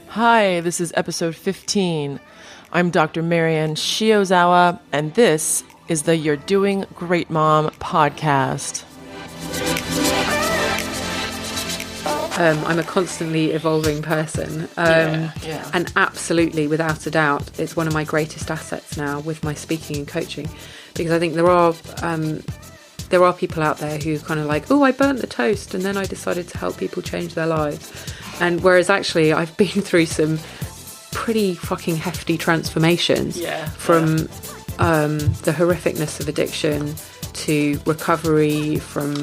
Hi, this is episode 15. I'm Dr. Marianne Shiozawa, and this is the You're Doing Great Mom podcast. I'm a constantly evolving person. And absolutely, without a doubt, it's one of my greatest assets now with my speaking and coaching, because I think there are people out there who kind of like, oh, I burnt the toast and then I decided to help people change their lives. And whereas actually I've been through some pretty fucking hefty transformations from the horrificness of addiction to recovery, from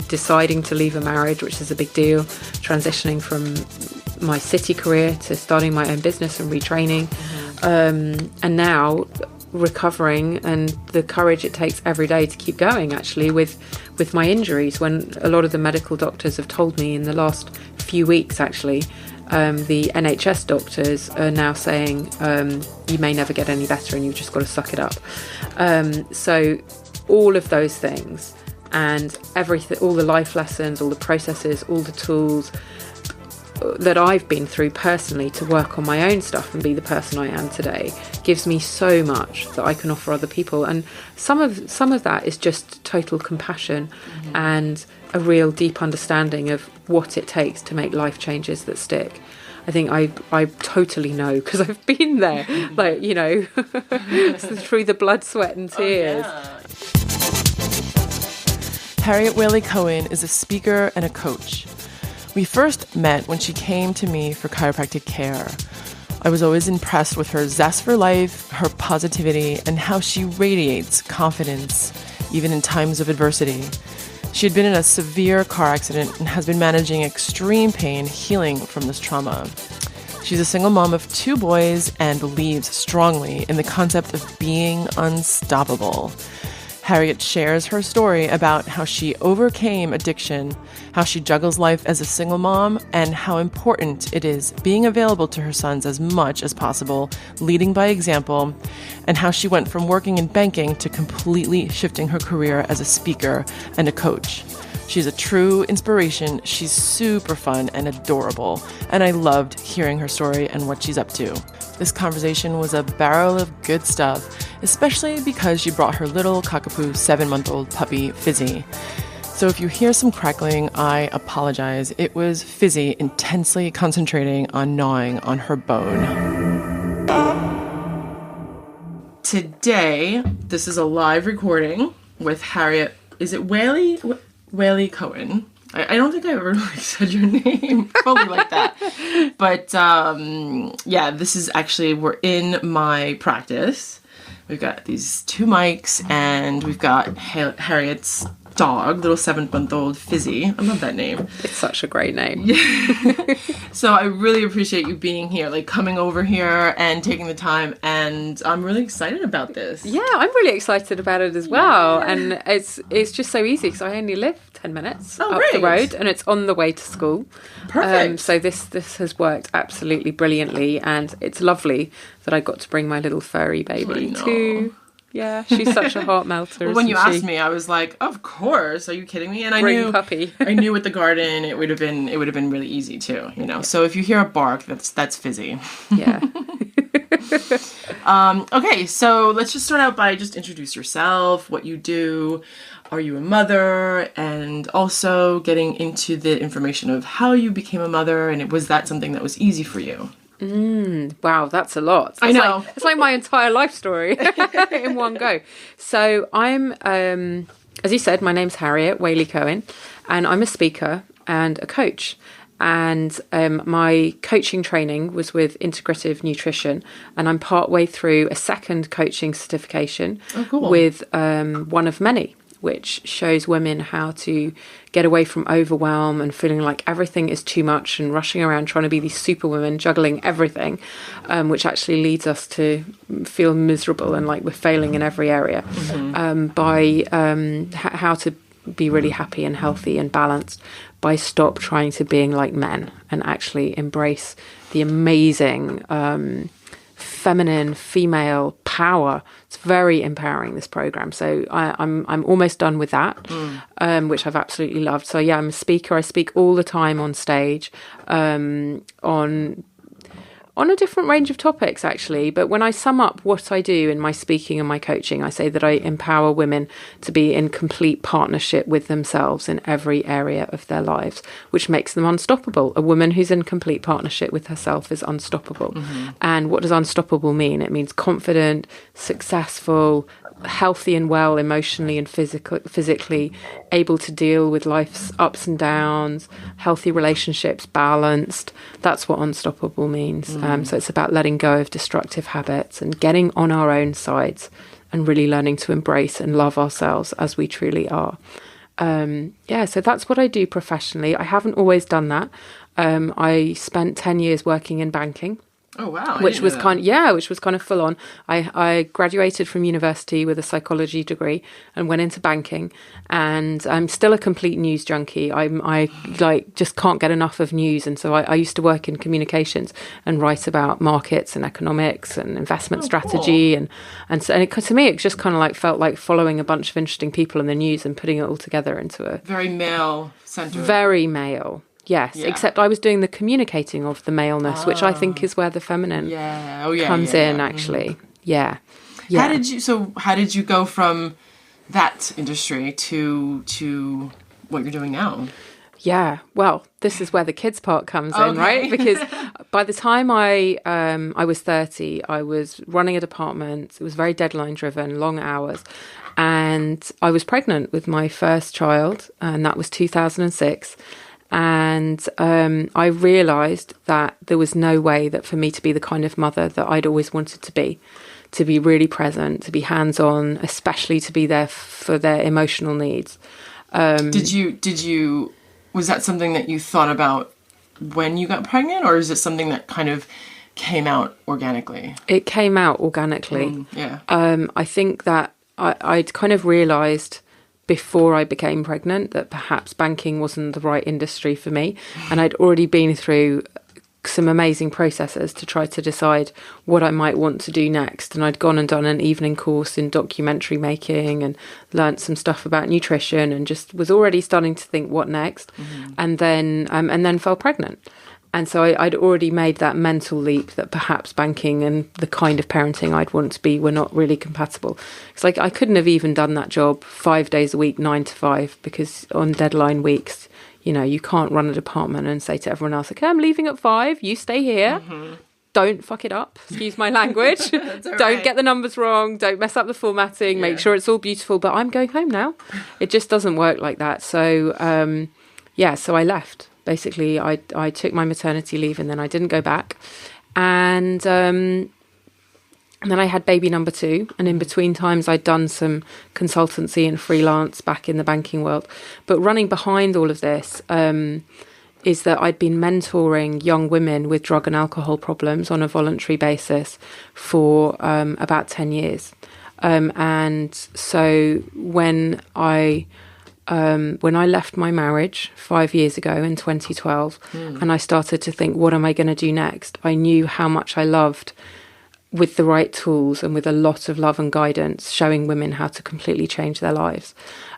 deciding to leave a marriage, which is a big deal, transitioning from my city career to starting my own business and retraining, and now recovering, and the courage it takes every day to keep going, actually, with my injuries, when a lot of the medical doctors have told me in the last few weeks, actually, the NHS doctors are now saying you may never get any better and you've just got to suck it up. So all of those things and everything, all the life lessons, all the processes, all the tools that I've been through personally to work on my own stuff and be the person I am today, gives me so much that I can offer other people. And some of that is just total compassion and a real deep understanding of what it takes to make life changes that stick. I think I totally know, because I've been there, like, you know, through the blood, sweat and tears. Harriet Waley-Cohen is a speaker and a coach. We first met when she came to me for chiropractic care. I was always impressed with her zest for life, her positivity, and how she radiates confidence, even in times of adversity. She had been in a severe car accident and has been managing extreme pain, healing from this trauma. She's a single mom of 2 boys and believes strongly in the concept of being unstoppable. Harriet shares her story about how she overcame addiction, how she juggles life as a single mom, and how important it is being available to her sons as much as possible, leading by example, and how she went from working in banking to completely shifting her career as a speaker and a coach. She's a true inspiration. She's super fun and adorable, and I loved hearing her story and what she's up to. This conversation was a barrel of good stuff, especially because she brought her little cockapoo 7-month-old puppy, Fizzy. So if you hear some crackling, I apologize. It was Fizzy intensely concentrating on gnawing on her bone. Today, this is a live recording with Harriet. Is it Waley-Cohen? I don't think I ever really said your name fully like that. But this is actually, we're in my practice. We've got these 2 mics, and we've got Harriet's dog, little 7-month-old Fizzy. I love that name. It's such a great name. Yeah. So I really appreciate you being here, like coming over here and taking the time. And I'm really excited about this. Yeah, I'm really excited about it as well. Yeah. And it's just so easy, because I only live 10 minutes up the road, and it's on the way to school. Perfect. So this has worked absolutely brilliantly, and it's lovely that I got to bring my little furry baby too. Yeah, she's such a heart melter. Well, when you asked me, I was like, "Of course, are you kidding me?" And I knew puppy. I knew with the garden, it would have been really easy too, you know. So if you hear a bark, that's Fizzy. Yeah. Okay, so let's just start out by just introduce yourself, what you do. Are you a mother? And also getting into the information of how you became a mother, and was that something that was easy for you? Wow, that's a lot. I know. It's like my entire life story in one go. So I'm, as you said, my name's Harriet Waley-Cohen, and I'm a speaker and a coach. And my coaching training was with integrative nutrition, and I'm partway through a second coaching certification with one of many, which shows women how to get away from overwhelm and feeling like everything is too much and rushing around trying to be these superwomen, juggling everything, which actually leads us to feel miserable and like we're failing in every area, by how to be really happy and healthy and balanced, by stop trying to being like men and actually embrace the amazing feminine, female power. It's very empowering, this program. So I'm almost done with that, which I've absolutely loved. So yeah, I'm a speaker. I speak all the time on stage, on on a different range of topics, actually. But when I sum up what I do in my speaking and my coaching, I say that I empower women to be in complete partnership with themselves in every area of their lives, which makes them unstoppable. A woman who's in complete partnership with herself is unstoppable. And what does unstoppable mean? It means confident, successful, healthy and well emotionally and physically, able to deal with life's ups and downs, healthy relationships, balanced. That's what unstoppable means. So it's about letting go of destructive habits and getting on our own sides and really learning to embrace and love ourselves as we truly are. So that's what I do professionally. I haven't always done that. I spent 10 years working in banking. Oh wow! Which was kind of full on. I graduated from university with a psychology degree and went into banking, and I'm still a complete news junkie. I just can't get enough of news, and so I used to work in communications and write about markets and economics and investment strategy, cool. and to me it just kind of like felt like following a bunch of interesting people in the news and putting it all together into a very male centered. Very male. Yes, except I was doing the communicating of the maleness, which I think is where the feminine comes in, actually. Yeah. How did you go from that industry to what you're doing now? Yeah, well, this is where the kids part comes in, right? Because by the time I was 30, I was running a department. It was very deadline driven, long hours. And I was pregnant with my first child, and that was 2006. And I realised that there was no way that for me to be the kind of mother that I'd always wanted to be really present, to be hands-on, especially to be there for their emotional needs. Was that something that you thought about when you got pregnant, or is it something that kind of came out organically? It came out organically. I think that I'd kind of realised before I became pregnant that perhaps banking wasn't the right industry for me. And I'd already been through some amazing processes to try to decide what I might want to do next. And I'd gone and done an evening course in documentary making and learnt some stuff about nutrition and just was already starting to think what next. And then fell pregnant. And so I'd already made that mental leap that perhaps banking and the kind of parenting I'd want to be were not really compatible. It's like I couldn't have even done that job 5 days a week, 9 to 5, because on deadline weeks, you can't run a department and say to everyone else, okay, I'm leaving at 5, you stay here. Don't fuck it up. Excuse my language. Don't get the numbers wrong. Don't mess up the formatting. Make sure it's all beautiful. But I'm going home now. It just doesn't work like that. So, so I left. Basically, I took my maternity leave and then I didn't go back. And then I had baby number 2. And in between times, I'd done some consultancy and freelance back in the banking world. But running behind all of this is that I'd been mentoring young women with drug and alcohol problems on a voluntary basis for about 10 years. And so when I left my marriage 5 years ago in 2012, and I started to think, what am I going to do next? I knew how much I loved, with the right tools and with a lot of love and guidance, showing women how to completely change their lives.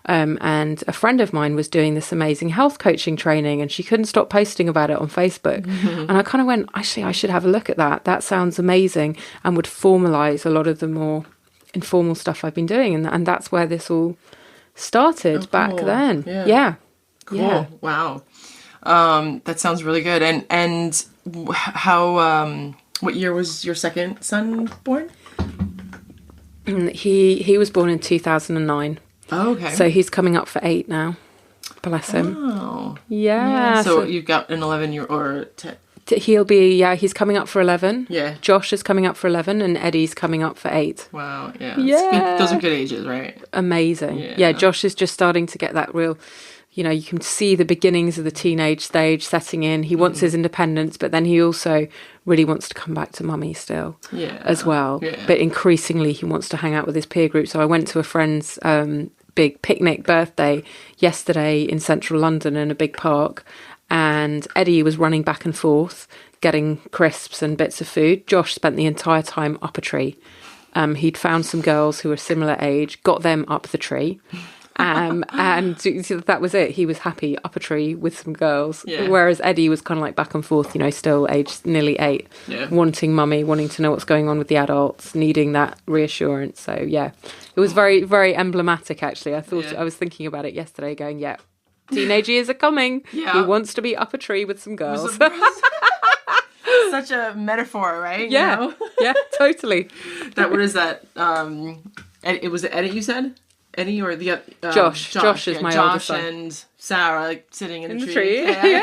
And a friend of mine was doing this amazing health coaching training, and she couldn't stop posting about it on Facebook. And I kind of went, actually, I should have a look at that. That sounds amazing, and would formalize a lot of the more informal stuff I've been doing. And that's where this all started back then. Yeah. Cool. Yeah. Wow. That sounds really good. And how, what year was your second son born? He was born in 2009. Oh, okay. So he's coming up for 8 now. Bless him. Oh. Yeah. So you've got an 11-year or 10. He's coming up for 11. Yeah. Josh is coming up for 11 and Eddie's coming up for 8. Wow, yeah. Yeah. Those are good ages, right? Amazing. Yeah, Josh is just starting to get that real, you can see the beginnings of the teenage stage setting in. He wants his independence, but then he also really wants to come back to mummy still as well. Yeah. But increasingly he wants to hang out with his peer group. So I went to a friend's big picnic birthday yesterday in central London in a big park. And Eddie was running back and forth, getting crisps and bits of food. Josh spent the entire time up a tree. He'd found some girls who were similar age, got them up the tree, And so that was it. He was happy up a tree with some girls. Yeah. Whereas Eddie was kind of like back and forth, still aged nearly 8, wanting mummy, wanting to know what's going on with the adults, needing that reassurance. So, yeah, it was very, very emblematic, actually. I was thinking about it yesterday going, teenage years are coming. Yeah. He wants to be up a tree with some girls. Such a metaphor, right? Yeah. Yeah, totally. What is that? It was Eddie, you said? Eddie or the Josh. Josh is my older son. Josh and Sarah sitting in the tree. Yeah.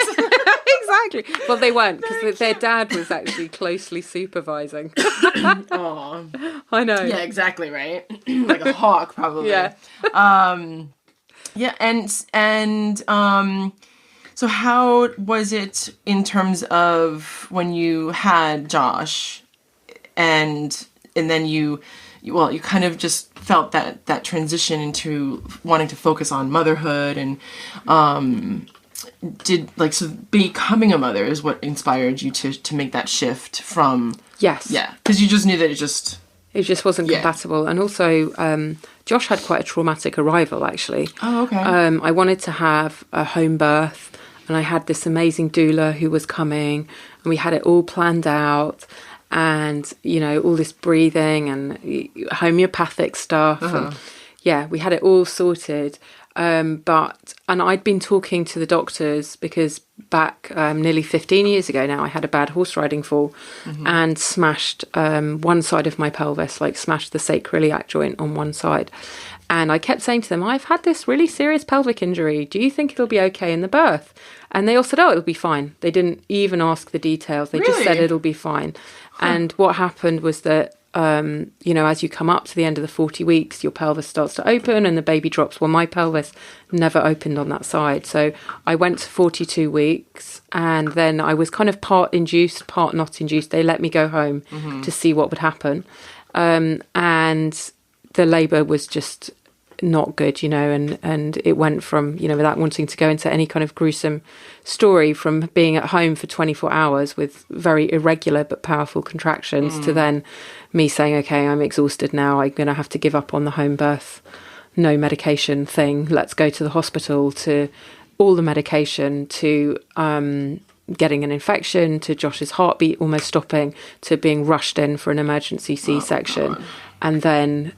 Exactly. Well, they weren't, because their dad was actually closely supervising. Aww. I know. Yeah, exactly, right? Like a hawk, probably. Yeah. Yeah, and so how was it in terms of when you had Josh and then you kind of just felt that transition into wanting to focus on motherhood and so becoming a mother is what inspired you to make that shift from... Yes. Yeah, because you just knew that it just wasn't compatible. And also, Josh had quite a traumatic arrival, actually. Oh, okay. I wanted to have a home birth, and I had this amazing doula who was coming, and we had it all planned out, and, all this breathing and homeopathic stuff. And, we had it all sorted. And I'd been talking to the doctors because back nearly 15 years ago now, I had a bad horse riding fall and smashed one side of my pelvis, like smashed the sacroiliac joint on one side. And I kept saying to them, I've had this really serious pelvic injury. Do you think it'll be okay in the birth? And they all said, it'll be fine. They didn't even ask the details. They just said it'll be fine. Huh. And what happened was that, as you come up to the end of the 40 weeks, your pelvis starts to open and the baby drops. Well, my pelvis never opened on that side. So I went to 42 weeks and then I was kind of part induced, part not induced. They let me go home to see what would happen. And the labour was just not good, and it went from, without wanting to go into any kind of gruesome story, from being at home for 24 hours with very irregular but powerful contractions to then me saying, okay, I'm exhausted now, I'm going to have to give up on the home birth, no medication thing, let's go to the hospital, to all the medication, to getting an infection, to Josh's heartbeat almost stopping, to being rushed in for an emergency C-section. And then,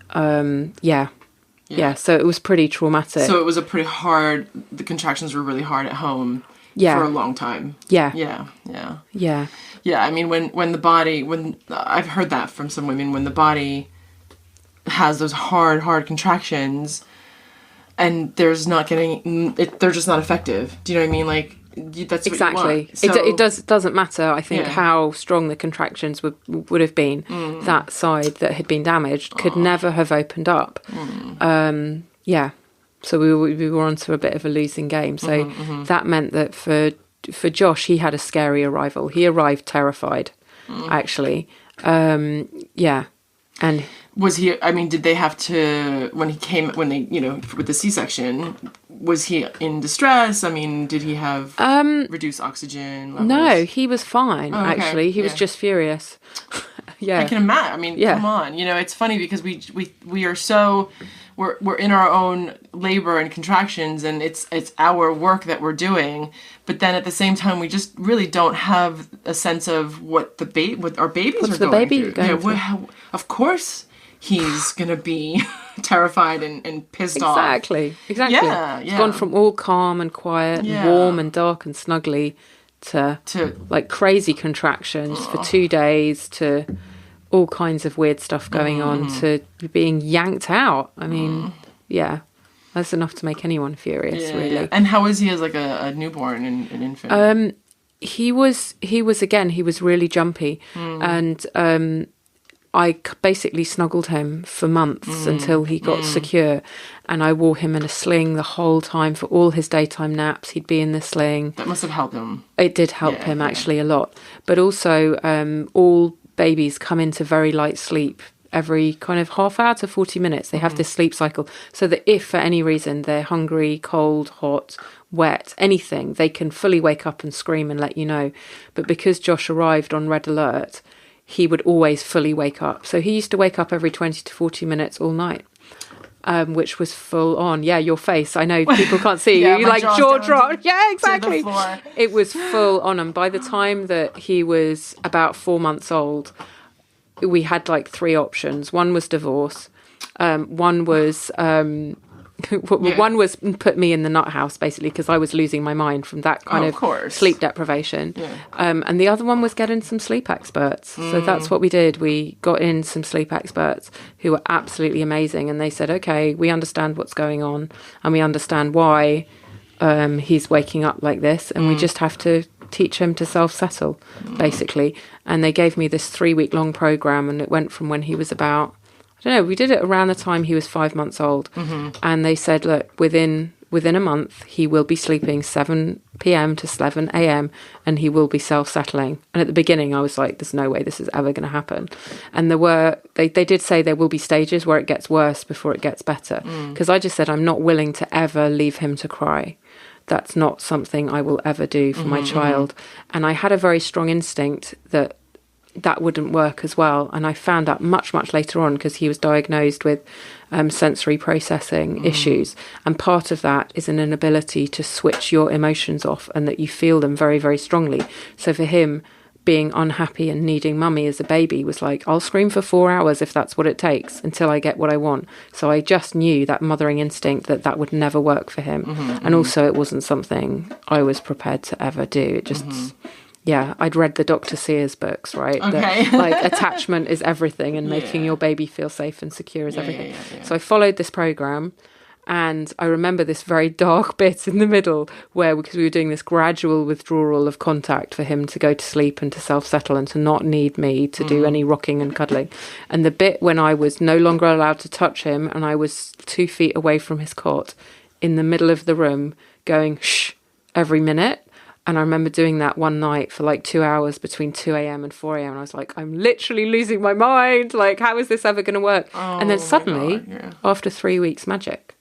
so it was pretty traumatic. So it was the contractions were really hard at home for a long time. Yeah. I mean, when I've heard that from some women, when the body has those hard contractions and they're just not effective. Do you know what I mean? Like, that's exactly what you want. So, it doesn't matter, I think, how strong the contractions would have been. That side that had been damaged could never have opened up. So we were onto a bit of a losing game. So that meant that for Josh, he had a scary arrival. He arrived terrified, actually. And was he, I mean, did they have to, when they, with the C-section, was he in distress? I mean, did he have reduced oxygen levels? No, he was fine, actually. He was just furious. I can imagine. I mean, come on. It's funny because we are so, we're in our own labor and contractions, and it's our work that we're doing. But then at the same time, we just really don't have a sense of what our babies are going through. Of course, he's gonna be terrified and pissed off. Exactly. It's gone from all calm and quiet, and warm and dark and snuggly to like crazy contractions for 2 days, to all kinds of weird stuff going on, to being yanked out. I mean, that's enough to make anyone furious, really. Yeah. And how was he as like a newborn and an infant? He was really jumpy, and I basically snuggled him for months until he got secure, and I wore him in a sling the whole time for all his daytime naps. He'd be in the sling. That must have helped him. It did help him actually a lot, but also all babies come into very light sleep every kind of half hour to 40 minutes. They have this sleep cycle, so that if for any reason they're hungry, cold, hot, wet, anything, they can fully wake up and scream and let you know. But because Josh arrived on red alert, he would always fully wake up. So he used to wake up every 20 to 40 minutes all night. which was full on. Yeah, your face. I know people can't see yeah, you. Like jaw dropped. Yeah, exactly. To the floor. It was full on. And by the time that he was about 4 months old, we had like 3 options. One was divorce. One was one was put me in the nut house, basically, because I was losing my mind from that kind of sleep deprivation. Yeah. And the other one was getting some sleep experts. So that's what we did. We got in some sleep experts who were absolutely amazing. And they said, okay, we understand what's going on and we understand why he's waking up like this. And we just have to teach him to self-settle, basically. And they gave me this 3-week-long program, and it went from when he was about, I don't know, we did it around the time he was 5 months old. And they said, look, within a month, he will be sleeping 7 p.m. to 7 a.m. and he will be self-settling. And at the beginning, I was like, there's no way this is ever going to happen. And they did say there will be stages where it gets worse before it gets better. Because I just said, I'm not willing to ever leave him to cry. That's not something I will ever do for my child. And I had a very strong instinct that wouldn't work as well. And I found out much, much later on, because he was diagnosed with sensory processing issues. And part of that is an inability to switch your emotions off, and that you feel them very, very strongly. So for him, being unhappy and needing mummy as a baby was like, I'll scream for 4 hours if that's what it takes until I get what I want. So I just knew that mothering instinct that would never work for him. And also it wasn't something I was prepared to ever do. It just... Yeah, I'd read the Dr. Sears books, right? Okay. That, like, attachment is everything, and making your baby feel safe and secure is everything. Yeah. So I followed this program, and I remember this very dark bit in the middle where, because we were doing this gradual withdrawal of contact for him to go to sleep and to self-settle and to not need me to do any rocking and cuddling. And the bit when I was no longer allowed to touch him and I was 2 feet away from his cot in the middle of the room going, shh, every minute. And I remember doing that one night for like 2 hours between 2 a.m. and 4 a.m. And I was like, I'm literally losing my mind. Like, how is this ever going to work? And then suddenly, after 3 weeks, magic.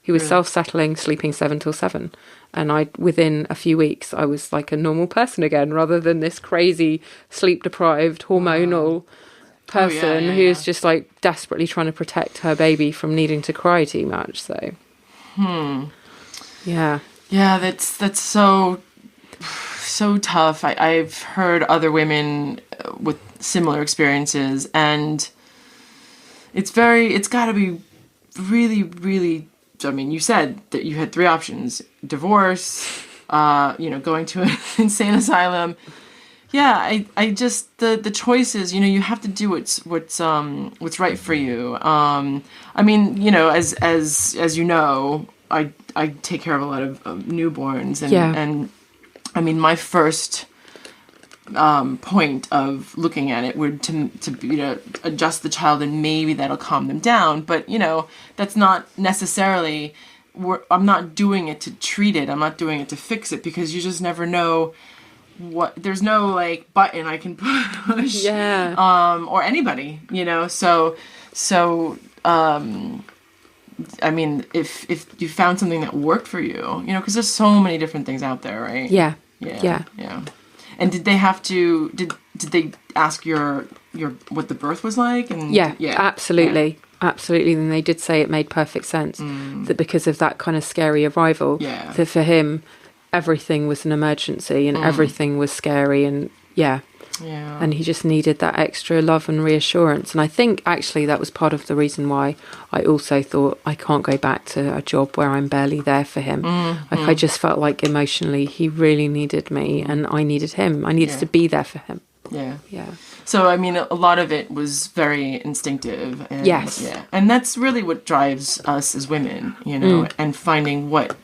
He was self-settling, sleeping 7 till 7. And within a few weeks, I was like a normal person again, rather than this crazy sleep-deprived, hormonal person who's just like desperately trying to protect her baby from needing to cry too much. So, yeah. Yeah, that's so tough. I've heard other women with similar experiences, and it's got to be really, really, I mean, you said that you had 3 options: divorce, going to an insane asylum. Yeah, I just, the choices, you have to do what's right for you. I mean, as you know, I take care of a lot of newborns, and I mean, my first point of looking at it would to be to adjust the child, and maybe that'll calm them down. But that's not necessarily. I'm not doing it to treat it. I'm not doing it to fix it, because you just never know there's no like button I can push. Yeah. Or anybody, So. I mean, if you found something that worked for you, because there's so many different things out there, right? Yeah. And did they have to? Did they ask your what the birth was like? And absolutely. Absolutely. And they did say it made perfect sense that because of that kind of scary arrival, that for him everything was an emergency and everything was scary, and and he just needed that extra love and reassurance. And I think actually that was part of the reason why I also thought I can't go back to a job where I'm barely there for him. Like I just felt like emotionally he really needed me, and I needed him. I needed to be there for him. Yeah. So I mean, a lot of it was very instinctive. And, and that's really what drives us as women, and finding what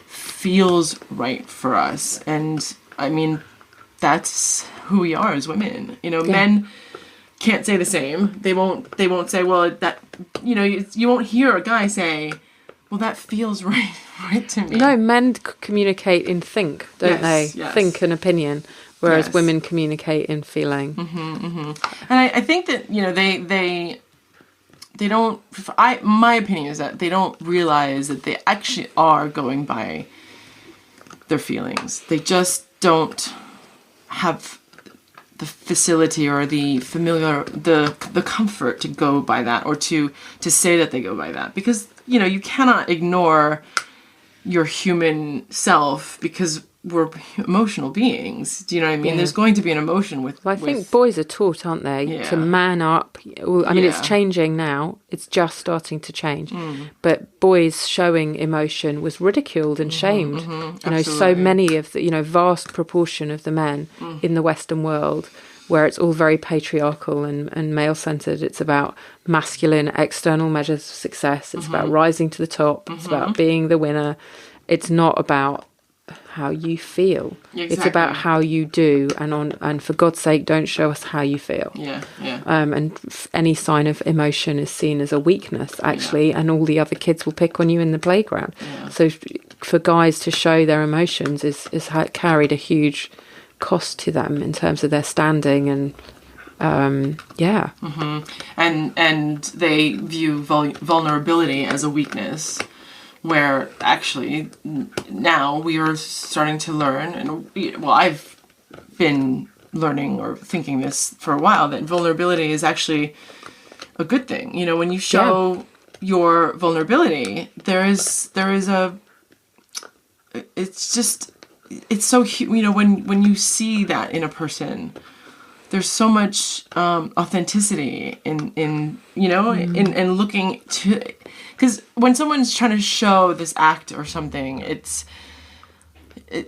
feels right for us. And I mean, that's who we are as women. Men can't say the same. They won't say, well, that, you won't hear a guy say, well, that feels right to me. No, men communicate in think, don't they? Yes. Think and opinion, whereas women communicate in feeling. And I think that, they don't, my opinion is that they don't realize that they actually are going by their feelings. They just don't have facility or the familiar, the comfort to go by that, or to say that they go by that, because you cannot ignore your human self, because we're emotional beings. Do you know what I mean? Yeah. There's going to be an emotion with... Well, I think boys are taught, aren't they, to man up. I mean, it's changing now. It's just starting to change. But boys showing emotion was ridiculed and shamed. So many of the, vast proportion of the men in the Western world, where it's all very patriarchal and male-centered. It's about masculine external measures of success. It's about rising to the top. It's about being the winner. It's not about how you feel. Exactly. It's about how you do, and for God's sake, don't show us how you feel. Any sign of emotion is seen as a weakness, actually, and all the other kids will pick on you in the playground. So for guys to show their emotions is carried a huge cost to them in terms of their standing, and and they view vulnerability as a weakness, where actually now we are starting to learn, and I've been learning or thinking this for a while, that vulnerability is actually a good thing. When you show your vulnerability, it's so, when you see that in a person, there's so much authenticity in looking to, because when someone's trying to show this act or something,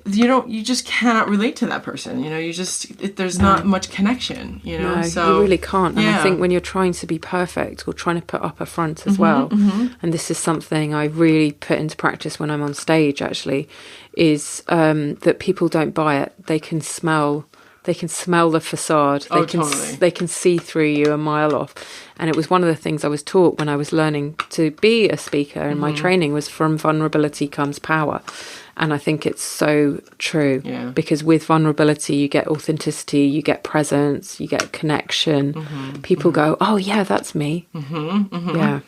you just cannot relate to that person. There's not much connection. No, so you really can't. And I think when you're trying to be perfect or trying to put up a front as well, and this is something I really put into practice when I'm on stage, actually, is that people don't buy it. They can smell the facade. They can see through you a mile off. And it was one of the things I was taught when I was learning to be a speaker, and my training was, from vulnerability comes power. And I think it's so true, because with vulnerability you get authenticity, you get presence, you get connection. People go, oh yeah, that's me. And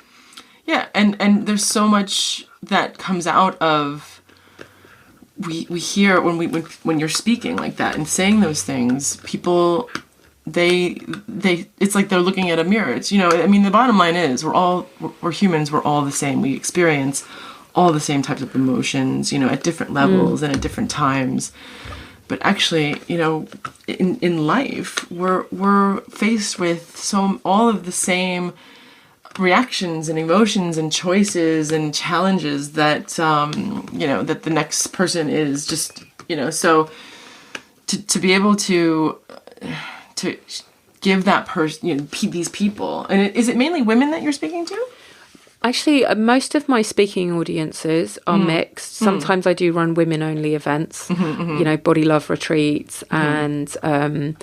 there's so much that comes out of, we hear when you're speaking like that and saying those things, people, they it's like they're looking at a mirror. It's, the bottom line is we're humans. We're all the same. We experience all the same types of emotions, at different levels and at different times. But actually, in life, we're faced with all of the same reactions and emotions and choices and challenges that that the next person is just, so to be able to give that person, these people, and is it mainly women that you're speaking to? Actually, most of my speaking audiences are mixed. Sometimes I do run women-only events, body love retreats, and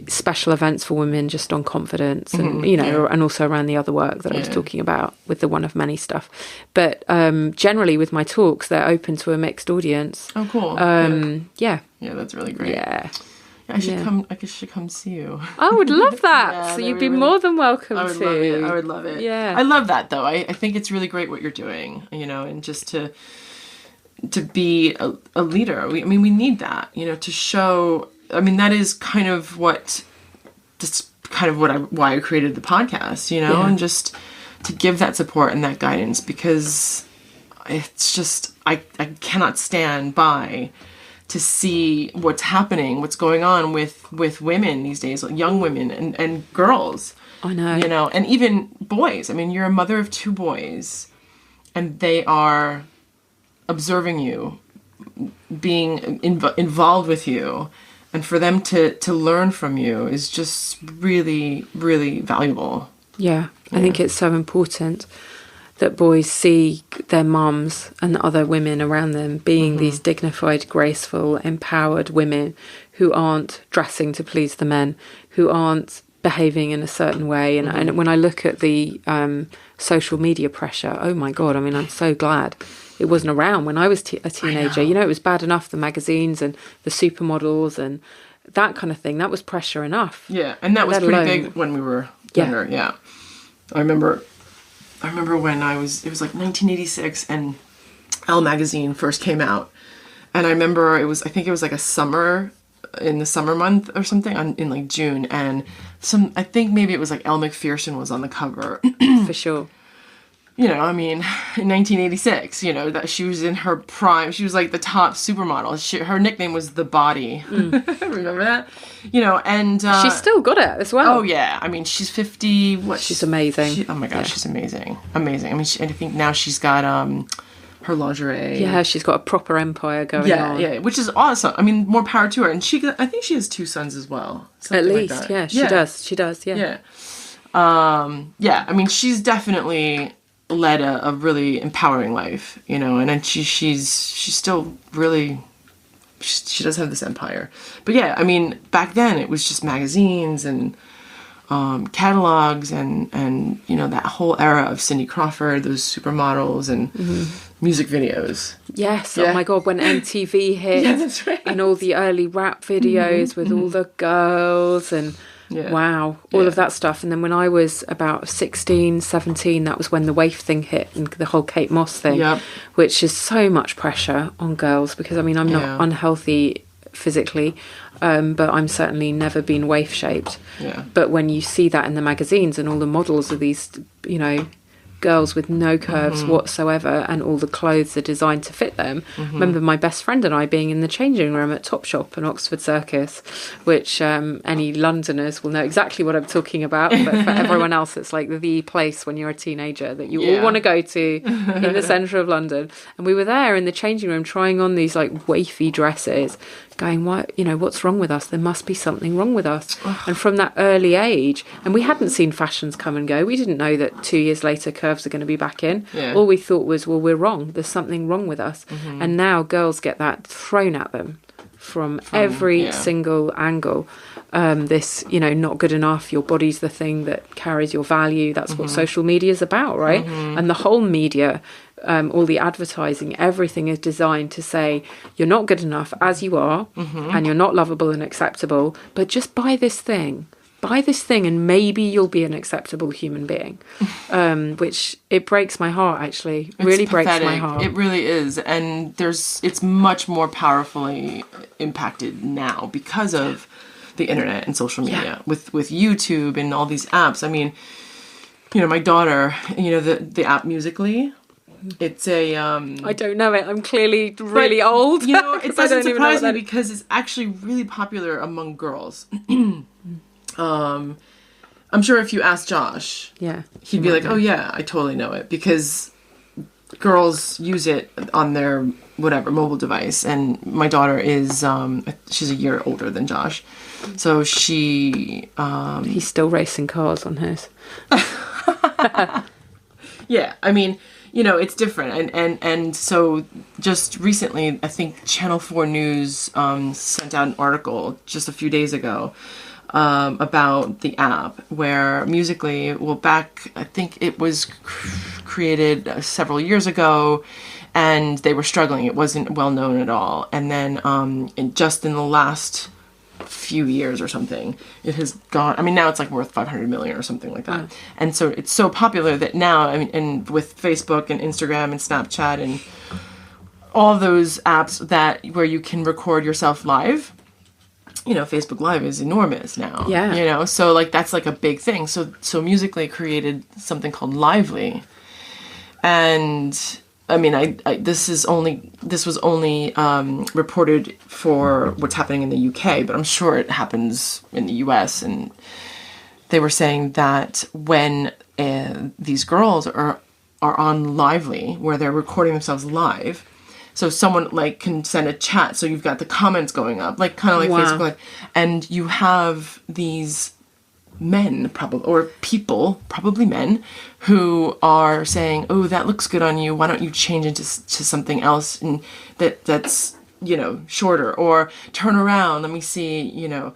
special events for women just on confidence, and and also around the other work that I was talking about with the one of many stuff. But generally with my talks, they're open to a mixed audience. Oh, cool. Yeah, that's really great. I should come see you. I would love that. So you'd be more than welcome to. I would love it. Yeah. I love that, though. I think it's really great what you're doing, and just to be a leader. We need that, to show. That is kind of why I created the podcast, and just to give that support and that guidance, because it's just, I cannot stand by to see what's happening, what's going on with women these days, young women and girls. I know. And even boys. You're a mother of 2 boys, and they are observing you, being involved with you, and for them to learn from you is just really, really valuable. Yeah, I think it's so important that boys see their mums and other women around them being these dignified, graceful, empowered women who aren't dressing to please the men, who aren't behaving in a certain way. And when I look at the social media pressure, oh my God, I'm so glad it wasn't around when I was a teenager. It was bad enough, the magazines and the supermodels and that kind of thing. That was pressure enough. Yeah, and that was pretty big when we were younger. Yeah. I remember when it was like 1986 and Elle magazine first came out. And I remember I think it was like a summer in the summer month or something, in like June, and I think maybe it was like Elle Macpherson was on the cover. For sure. You know, I mean, in 1986, you know, that she was in her prime. She was like the top supermodel. Her nickname was The Body. Remember that? You know, and... she's still got it as well. Oh, yeah. I mean, she's 50... What? She's amazing. Oh, my gosh, she's amazing. Amazing. I mean, I think now she's got her lingerie. Yeah, she's got a proper empire going on. Yeah, which is awesome. I mean, more power to her. And I think she has 2 sons as well. At least, like yeah. She does. She does, yeah. Yeah. Yeah, I mean, she's definitely... led a really empowering life, you know, and then she's still really, she does have this empire. But yeah, I mean, back then it was just magazines and catalogs and you know, that whole era of Cindy Crawford, those supermodels and music videos. Yes, yeah. Oh my God, when MTV hit, yeah, that's right. And all the early rap videos with all the girls and wow, all of that stuff. And then when I was about 16, 17, that was when the waif thing hit and the whole Kate Moss thing, which is so much pressure on girls because, I mean, I'm not unhealthy physically, but I'm certainly never been waif shaped. Yeah. But when you see that in the magazines and all the models of these, you know, girls with no curves whatsoever and all the clothes are designed to fit them. Remember my best friend and I being in the changing room at Topshop and Oxford Circus, which any Londoners will know exactly what I'm talking about, but for everyone else it's like the place when you're a teenager that you all want to go to in the centre of London. And we were there in the changing room trying on these like wafy dresses, going, what, you know, what's wrong with us? There must be something wrong with us. And from that early age, and we hadn't seen fashions come and go. We didn't know that 2 years later curves are going to be back in. Yeah. All we thought was, well, we're wrong. There's something wrong with us. And now girls get that thrown at them from every single angle. This, you know, not good enough. Your body's the thing that carries your value. That's what social media is about, right? And the whole media, all the advertising, everything is designed to say you're not good enough as you are, and you're not lovable and acceptable, but just buy this thing and maybe you'll be an acceptable human being. Which it breaks my heart, actually. It really breaks my heart. It really is. And it's much more powerfully impacted now because of the internet and social media with YouTube and all these apps. I mean, you know, my daughter, you know, the app Musical.ly. It's a I don't know it. I'm clearly really old. You know, it doesn't surprise me because it's actually really popular among girls. I'm sure if you asked Josh, he'd be like, "Oh yeah, I totally know it," because girls use it on their whatever mobile device. And my daughter is she's a year older than Josh, so she he's still racing cars on his. Yeah, I mean, you know, it's different. And so just recently, I think Channel 4 News sent out an article just a few days ago about the app where Musical.ly, well, back, I think it was created several years ago, and they were struggling. It wasn't well known at all. And then just in the last few years or something, it has gone, I mean, now it's like worth 500 million or something like that. And so it's so popular that now, I mean, and with Facebook and Instagram and Snapchat and all those apps where you can record yourself live, you know, Facebook Live is enormous now. Yeah. You know, so like that's like a big thing. So Musical.ly created something called Lively. And I mean, this was only reported for what's happening in the UK, but I'm sure it happens in the US. And they were saying that when these girls are on Lively, where they're recording themselves live, so someone like can send a chat, so you've got the comments going up, like kind of like Facebook Live, and you have these men, probably men, who are saying, "Oh, that looks good on you. Why don't you change into something else and that's, you know, shorter, or turn around. Let me see, you know."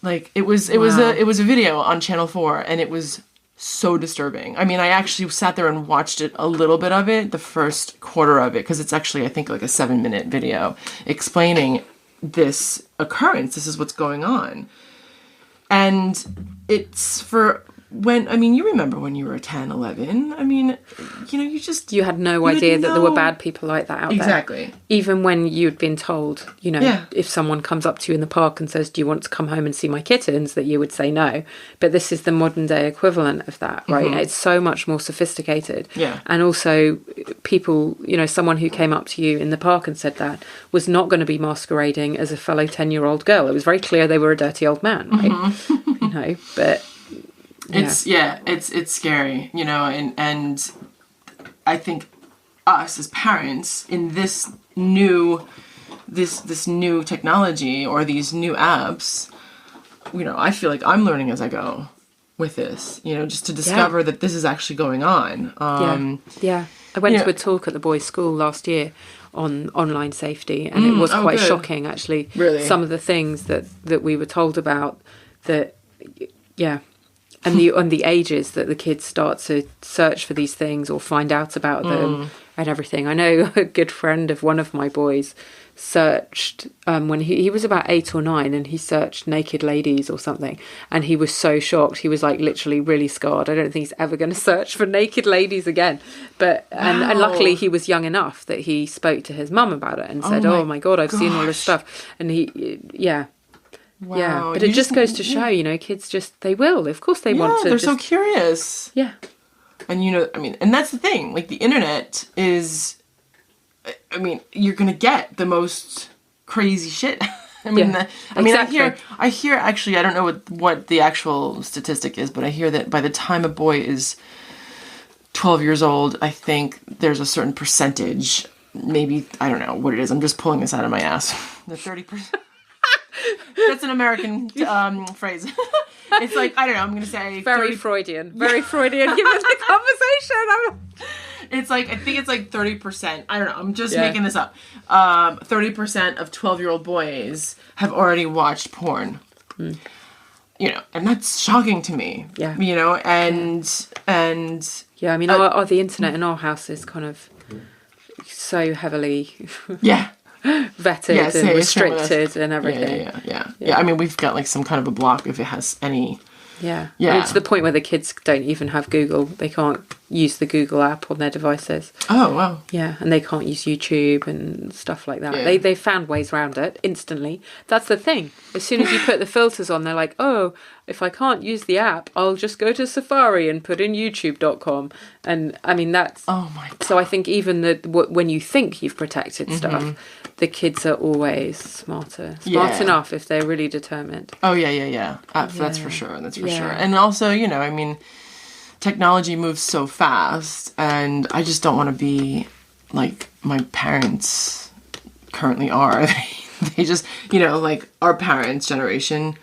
Like it was a video on Channel 4, and it was so disturbing. I mean, I actually sat there and watched it, a little bit of it, the first quarter of it, because it's actually, I think, like a 7-minute video explaining this occurrence. This is what's going on. And it's for you remember when you were 10, 11. I mean, you had no idea that there were bad people like that out there. Exactly. Even when you'd been told, if someone comes up to you in the park and says, do you want to come home and see my kittens, that you would say no. But this is the modern day equivalent of that, right? It's so much more sophisticated. Yeah. And also people, someone who came up to you in the park and said that was not going to be masquerading as a fellow 10-year-old girl. It was very clear they were a dirty old man, right? But... Yeah. It's scary, and I think us as parents in this new technology or these new apps, I feel like I'm learning as I go with this, just to discover that this is actually going on. I went to a talk at the boys' school last year on online safety, and it was quite shocking, actually. Really? Some of the things that we were told about that, and the ages that the kids start to search for these things or find out about them and everything. I know a good friend of one of my boys searched when he was about 8 or 9, and he searched naked ladies or something, and he was so shocked. He was like literally really scarred. I don't think he's ever going to search for naked ladies again. But and luckily he was young enough that he spoke to his mum about it and said, "Oh my God, I've seen all this stuff." And Wow. Yeah, but it just goes to show, kids they will. Of course they want to. They're so curious. Yeah. And, and that's the thing. Like, the internet is, you're going to get the most crazy shit. Exactly. I hear, actually, I don't know what the actual statistic is, but I hear that by the time a boy is 12 years old, I think there's a certain percentage, maybe, I don't know what it is. I'm just pulling this out of my ass. The 30%. That's an American phrase. It's like, I don't know, I'm going to say... Very Freudian. Very Freudian given the conversation. It's like, I think it's like 30%. I don't know, I'm just making this up. 30% of 12-year-old boys have already watched porn. And that's shocking to me. Yeah. And... Yeah, the internet in our house is kind of so heavily... vetted and restricted and everything. Yeah. I mean, we've got like some kind of a block if it has any. Yeah. It's the point where the kids don't even have Google. They can't use the Google app on their devices. Oh, wow. Yeah, and they can't use YouTube and stuff like that. Yeah. They found ways around it instantly. That's the thing. As soon as you put the filters on, they're like, oh, if I can't use the app, I'll just go to Safari and put in youtube.com. And, that's... Oh, my God. So I think even when you think you've protected stuff, the kids are always smart enough if they're really determined. Oh, yeah. That's for sure. That's for sure. And also, technology moves so fast, and I just don't want to be like my parents currently are. They just, like our parents' generation,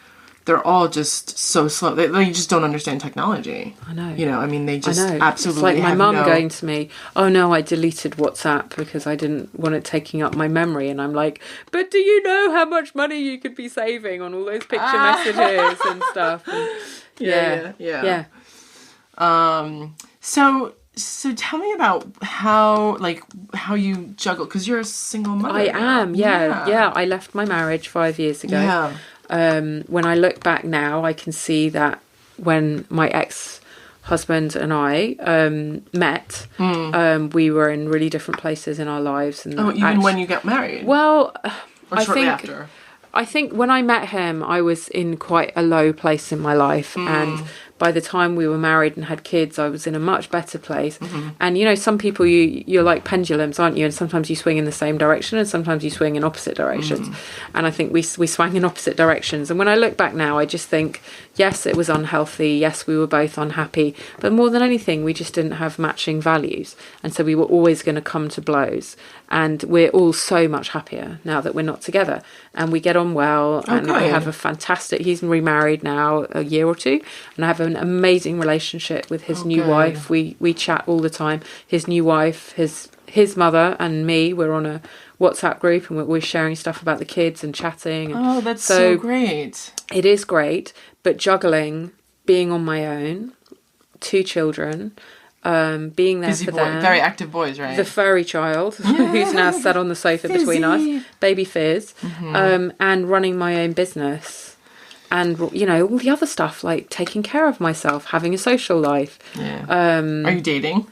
they're all just so slow. They just don't understand technology. I know. They just absolutely It's like my mum going to me, oh no, I deleted WhatsApp because I didn't want it taking up my memory. And I'm like, but do you know how much money you could be saving on all those picture messages and stuff? And, yeah. So tell me about how you juggle, because you're a single mother. I am, yeah. I left my marriage 5 years ago. Yeah. When I look back now, I can see that when my ex-husband and I met, we were in really different places in our lives. And when you got married? Well, after? I think when I met him, I was in quite a low place in my life, and by the time we were married and had kids, I was in a much better place. And some people, you're like pendulums, aren't you? And sometimes you swing in the same direction, and sometimes you swing in opposite directions. And I think we swang in opposite directions. And when I look back now, I just think, yes, it was unhealthy. Yes, we were both unhappy. But more than anything, we just didn't have matching values. And so we were always going to come to blows. And we're all so much happier now that we're not together. And we get on well. And I have a fantastic... He's remarried now a year or two. And I have an amazing relationship with his new wife. We chat all the time. His new wife, his mother and me, we're on a WhatsApp group, and we're sharing stuff about the kids and chatting. And that's so great. It is great. But juggling, being on my own, 2 children... being there Busy for boy, them. very active boys, right? The furry child who's now sat on the sofa between us, baby Fizz, and running my own business and you know, all the other stuff like taking care of myself, having a social life. Are you dating?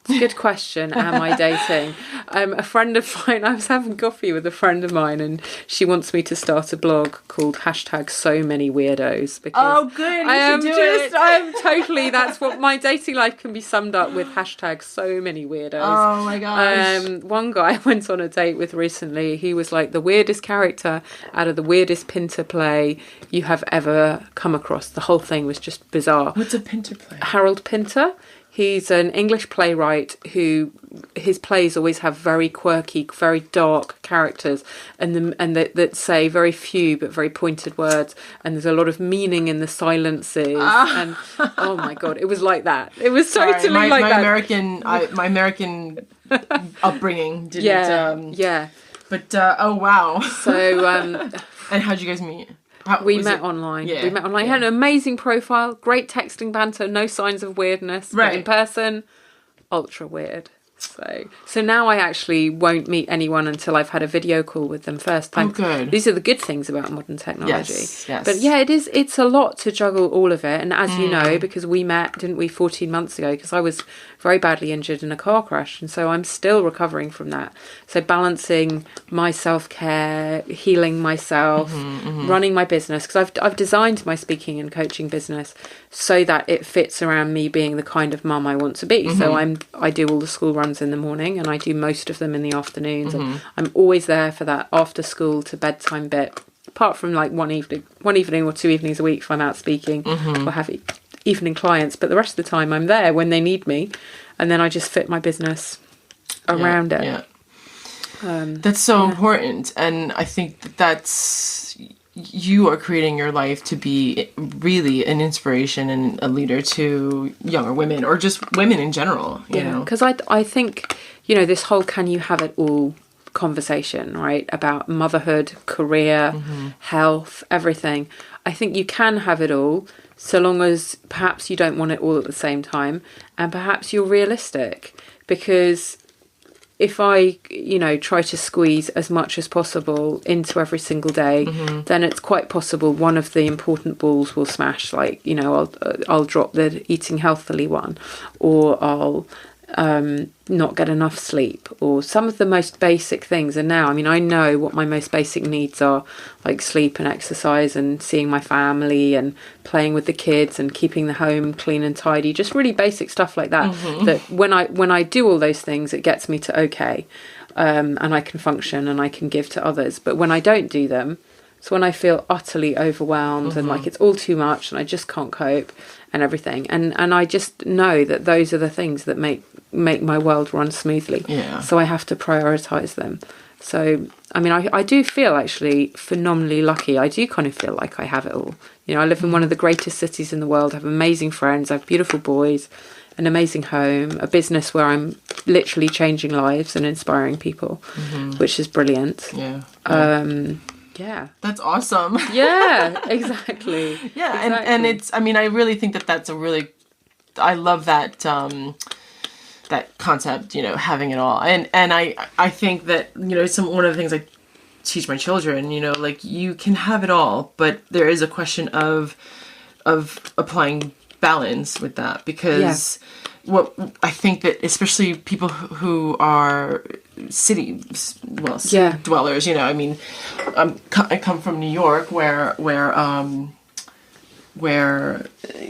It's a good question. Am I dating? A friend of mine, I was having coffee with a friend of mine, and she wants me to start a blog called #SoManyWeirdos. Because good. I'm totally, that's what my dating life can be summed up with #SoManyWeirdos. Oh my gosh. One guy I went on a date with recently, he was like the weirdest character out of the weirdest Pinter play you have ever come across. The whole thing was just bizarre. What's a Pinter play? Harold Pinter. He's an English playwright who his plays always have very quirky, very dark characters, and that say very few but very pointed words, and there's a lot of meaning in the silences. And oh my god, it was like that. It was totally like that. My American upbringing didn't. But oh wow. So and how'd you guys meet? We met online. We met online. He had an amazing profile, great texting banter, no signs of weirdness. Right. But in person, ultra weird. So now I actually won't meet anyone until I've had a video call with them first. Oh, good. These are the good things about modern technology. Yes. But yeah, it's a lot to juggle all of it. And as you know, because we met, didn't we, 14 months ago, because I was very badly injured in a car crash. And so I'm still recovering from that. So balancing my self-care, healing myself, running my business, because I've designed my speaking and coaching business so that it fits around me being the kind of mum I want to be. So I do all the school runs in the morning, and I do most of them in the afternoons, and I'm always there for that after school to bedtime bit, apart from like one evening or 2 evenings a week if I'm out speaking or have evening clients, but the rest of the time I'm there when they need me, and then I just fit my business around it. That's so important, and I think that's you are creating your life to be really an inspiration and a leader to younger women, or just women in general, you know? Because I think, you know, this whole can you have it all conversation, right, about motherhood, career, health, everything. I think you can have it all, so long as perhaps you don't want it all at the same time, and perhaps you're realistic. Because if I, you know, try to squeeze as much as possible into every single day, then it's quite possible one of the important balls will smash. Like, you know, I'll drop the eating healthily one, or I'll not get enough sleep, or some of the most basic things. And now, I mean, I know what my most basic needs are, like sleep and exercise and seeing my family and playing with the kids and keeping the home clean and tidy, just really basic stuff like that. That when I do all those things, it gets me to okay, and I can function and I can give to others. But when I don't do them, it's when I feel utterly overwhelmed and like it's all too much and I just can't cope and everything. And I just know that those are the things that make my world run smoothly. So I have to prioritize them. So, I mean, I do feel actually phenomenally lucky. I do kind of feel like I have it all. You know, I live in one of the greatest cities in the world, I have amazing friends, I have beautiful boys, an amazing home, a business where I'm literally changing lives and inspiring people, which is brilliant. Yeah. That's awesome. Yeah, exactly. Exactly. And it's, I mean, I really think that that's a really, I love that, that concept, you know, having it all. And I think that, you know, one of the things I teach my children, you know, like you can have it all, but there is a question of applying balance with that, because what I think that especially people who are city dwellers, you know, I mean, I come from New York where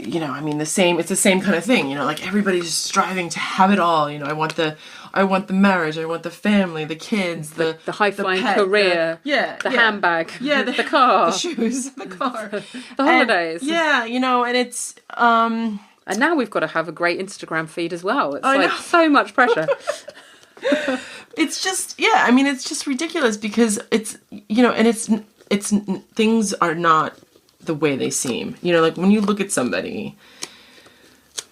you know, I mean, it's the same kind of thing, you know, like everybody's striving to have it all, you know, I want the marriage, I want the family, the kids, the high-flying career, the handbag, the car, the shoes, the car, the holidays. You know, and it's and now we've got to have a great Instagram feed as well. It's so much pressure. It's just, I mean, it's just ridiculous because it's, you know, and it's things are not the way they seem. You know, like when you look at somebody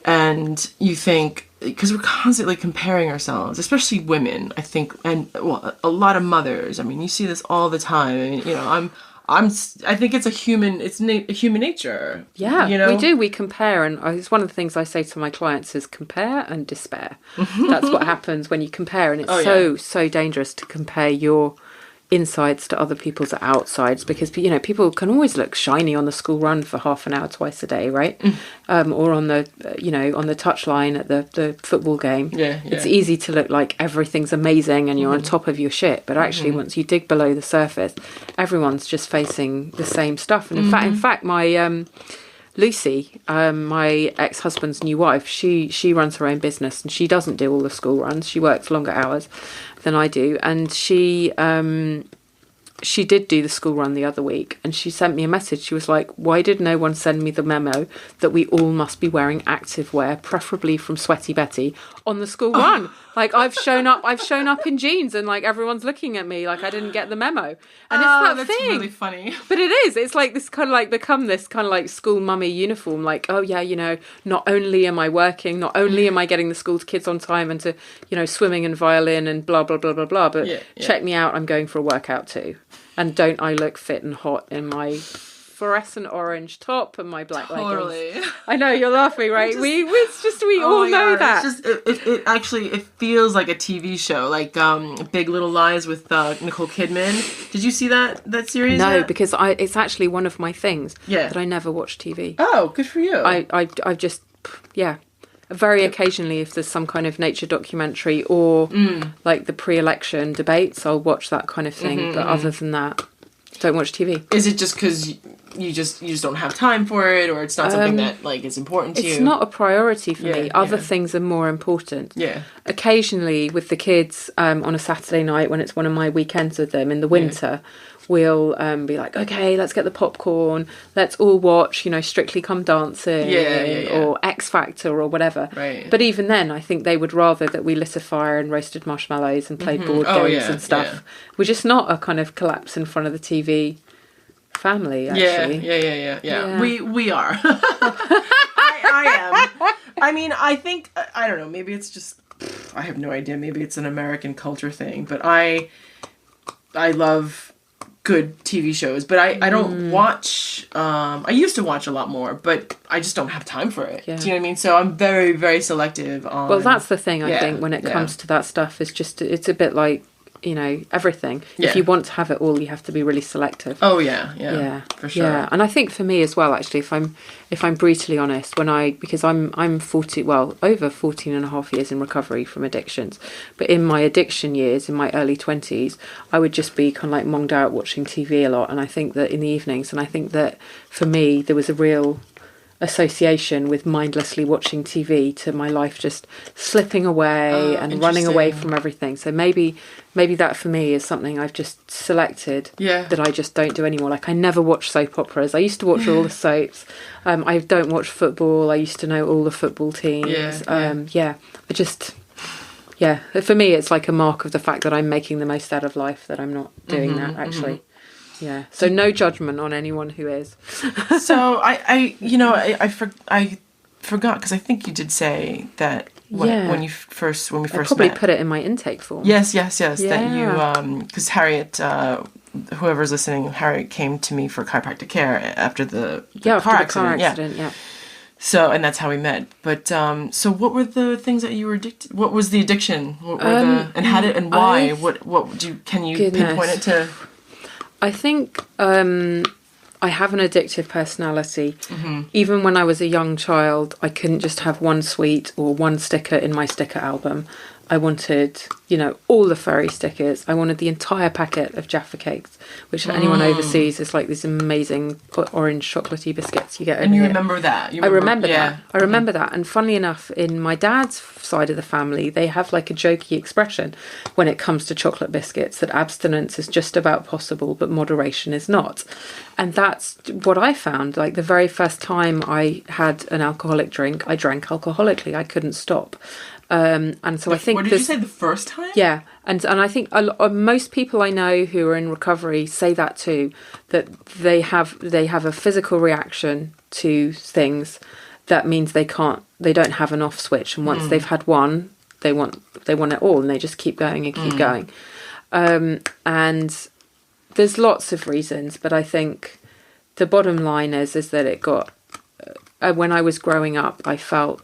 and you think, because we're constantly comparing ourselves, especially women, I think, and well, a lot of mothers. I mean, you see this all the time. I mean, you know, I think it's human nature. Yeah, you know? We do. We compare, and it's one of the things I say to my clients is compare and despair. That's what happens when you compare, and it's so dangerous to compare your insides to other people's outsides, because people can always look shiny on the school run for half an hour twice a day, right? Or on the on the touchline at the football game. It's easy to look like everything's amazing and you're on top of your shit, but actually once you dig below the surface, everyone's just facing the same stuff. And in fact my Lucy, my ex-husband's new wife, she runs her own business, and she doesn't do all the school runs. She works longer hours than I do, and she did do the school run the other week, and she sent me a message. She was like, why did no one send me the memo that we all must be wearing active wear, preferably from Sweaty Betty, on the school run? Like, I've shown up in jeans, and like everyone's looking at me like I didn't get the memo. And it's that thing. Really funny. But it is. It's like this kind of like become this kind of like school mummy uniform. Like, oh yeah, not only am I working, not only am I getting the school kids on time and to, swimming and violin and blah blah blah blah blah, but check me out, I'm going for a workout too. And don't I look fit and hot in my fluorescent orange top and my black leggings? I know, you're laughing, right? We all know that. It's just it actually feels like a TV show, like Big Little Lies with Nicole Kidman. Did you see that series? No, yet? because it's actually one of my things that I never watch TV. Oh, good for you. I just very occasionally, if there's some kind of nature documentary or like the pre-election debates, I'll watch that kind of thing. But other than that, don't watch TV. Is it just because you just don't have time for it, or it's not something that like is important to you? It's not a priority for me. Other things are more important. Yeah. Occasionally, with the kids on a Saturday night when it's one of my weekends with them in the winter. We'll be like, okay, let's get the popcorn. Let's all watch, Strictly Come Dancing or X Factor or whatever. Right. But even then, I think they would rather that we lit a fire and roasted marshmallows and played board games and stuff. Yeah. We're just not a kind of collapse in front of the TV family, actually. Yeah. We are. I am. I mean, I think, I don't know, maybe it's just, I have no idea. Maybe it's an American culture thing. But I love good TV shows, but I don't watch, I used to watch a lot more, but I just don't have time for it. Yeah. Do you know what I mean? So I'm very, very selective on... Well, that's the thing, I think, when it comes to that stuff, is just, it's a bit like, everything. If you want to have it all, you have to be really selective. Oh, yeah, for sure. Yeah, and I think for me as well, actually, if I'm brutally honest, because I'm 40, well, over 14 and a half years in recovery from addictions, but in my addiction years, in my early 20s, I would just be kind of like monged out watching TV a lot, and I think that in the evenings, and I think that for me, there was a real association with mindlessly watching TV to my life just slipping away and running away from everything. So maybe that for me is something I've just selected that I just don't do anymore. Like, I never watch soap operas. I used to watch all the soaps. I don't watch football. I used to know all the football teams. For me it's like a mark of the fact that I'm making the most out of life that I'm not doing that actually. Yeah. So no judgment on anyone who is. So I forgot, because I think you did say that when we first probably met. Put it in my intake form. Yes. Yeah. That you because Harriet, whoever's listening, Harriet came to me for chiropractic care after the car accident. Yeah. So, and that's how we met. But so what were the things that you were addicted? What was the addiction? What were and how did and why? Can you pinpoint it to? I think I have an addictive personality. Even when I was a young child, I couldn't just have one sweet or one sticker in my sticker album. I wanted, all the furry stickers. I wanted the entire packet of Jaffa cakes, which for anyone overseas is like these amazing orange chocolatey biscuits you get. And you remember that? I remember that. I remember that. And funnily enough, in my dad's side of the family, they have like a jokey expression when it comes to chocolate biscuits, that abstinence is just about possible, but moderation is not. And that's what I found. Like, the very first time I had an alcoholic drink, I drank alcoholically. I couldn't stop. And so I think... What did you say, the first time? Yeah. And I think most people I know who are in recovery say that too, that they have a physical reaction to things that means they don't have an off switch. And once they've had one, they want it all, and they just keep going and keep going. And there's lots of reasons, but I think the bottom line is that it got... when I was growing up, I felt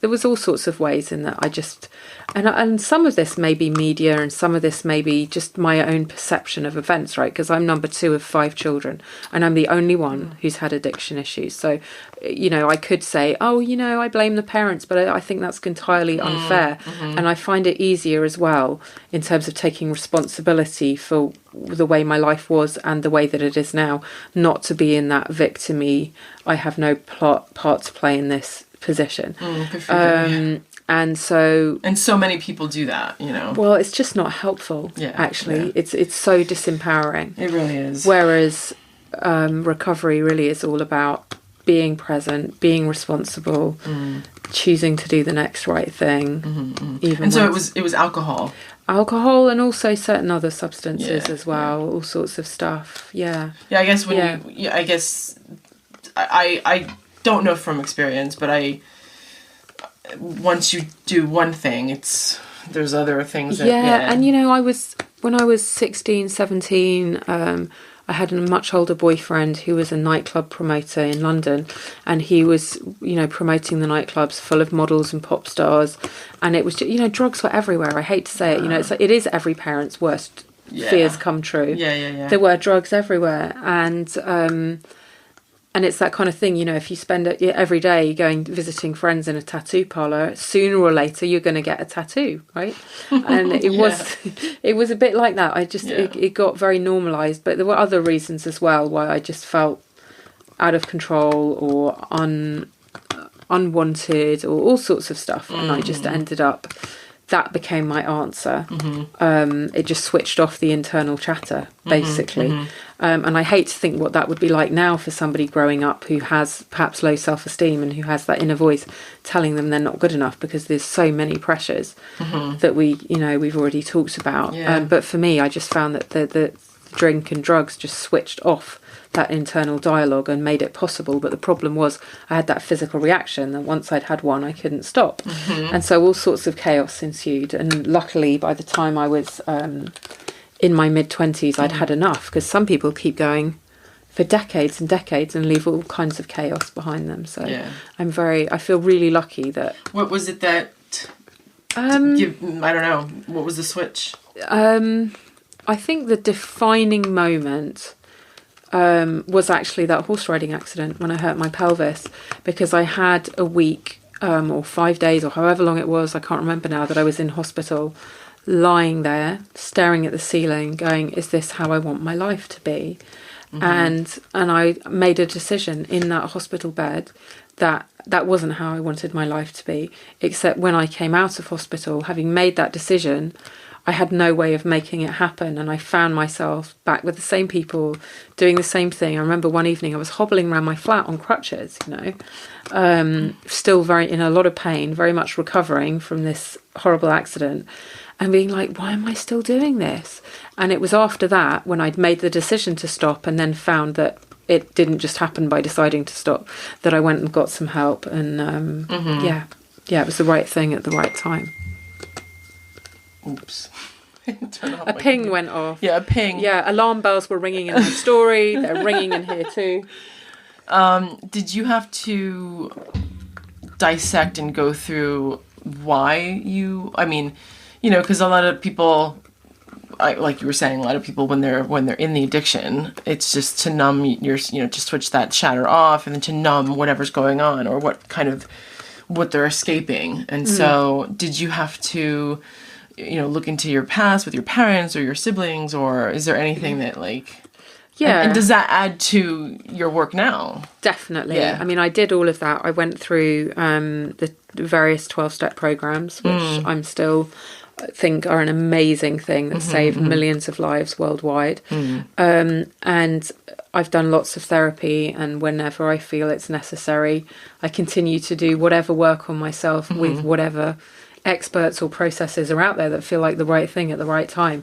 there there was all sorts of ways in that I just, and some of this may be media and some of this may be just my own perception of events, right? Because I'm number 2 of 5 children and I'm the only one who's had addiction issues. So, I could say, oh, I blame the parents, but I think that's entirely unfair. And I find it easier as well in terms of taking responsibility for the way my life was and the way that it is now, not to be in that victim-y, I have no part to play in this position. Good for you. And so many people do that, Well, it's just not helpful. Actually, it's so disempowering. It really is. Whereas recovery really is all about being present, being responsible, choosing to do the next right thing. And so it was alcohol. Alcohol and also certain other substances as well, all sorts of stuff. Yeah. I guess I don't know from experience, but once you do one thing, there's other things that, and when I was 16, 17, I had a much older boyfriend who was a nightclub promoter in London, and he was, promoting the nightclubs full of models and pop stars, and it was, drugs were everywhere. I hate to say it, it's like, it is every parent's worst fears come true. There were drugs everywhere, and it's that kind of thing, if you spend every day visiting friends in a tattoo parlour, sooner or later you're going to get a tattoo, right? And it was a bit like that. It got very normalised, but there were other reasons as well why I just felt out of control or unwanted or all sorts of stuff, and I just ended up. That became my answer. It just switched off the internal chatter, basically. And I hate to think what that would be like now for somebody growing up who has perhaps low self-esteem and who has that inner voice telling them they're not good enough, because there's so many pressures that we've already talked about. But for me, I just found that the drink and drugs just switched off that internal dialogue and made it possible. But the problem was I had that physical reaction, and once I'd had one I couldn't stop. And so all sorts of chaos ensued, and luckily by the time I was in my mid-20s I'd had enough, because some people keep going for decades and decades and leave all kinds of chaos behind them. So I feel really lucky that... What was it that I don't know, what was the switch? I think the defining moment was actually that horse riding accident when I hurt my pelvis, because I had a week or 5 days or however long it was, I can't remember now, that I was in hospital, lying there staring at the ceiling going, is this how I want my life to be? And I made a decision in that hospital bed that wasn't how I wanted my life to be, except when I came out of hospital, having made that decision, I had no way of making it happen, and I found myself back with the same people doing the same thing. I remember one evening I was hobbling around my flat on crutches, still very in a lot of pain, very much recovering from this horrible accident, and being like, why am I still doing this? And it was after that, when I'd made the decision to stop and then found that it didn't just happen by deciding to stop, that I went and got some help, and it was the right thing at the right time. Oops. A ping went off. Yeah, a ping. Yeah, alarm bells were ringing in my story. They're ringing in here too. Did you have to dissect and go through why because a lot of people, like you were saying, a lot of people when they're in the addiction, it's just to numb to switch that chatter off, and then to numb whatever's going on or what they're escaping. And so did you have to look into your past with your parents or your siblings, or is there anything that and does that add to your work now? Definitely. I mean, I did all of that. I went through the various 12-step programs, which I'm still think are an amazing thing that saved millions of lives worldwide. And I've done lots of therapy, and whenever I feel it's necessary, I continue to do whatever work on myself with whatever experts or processes are out there that feel like the right thing at the right time.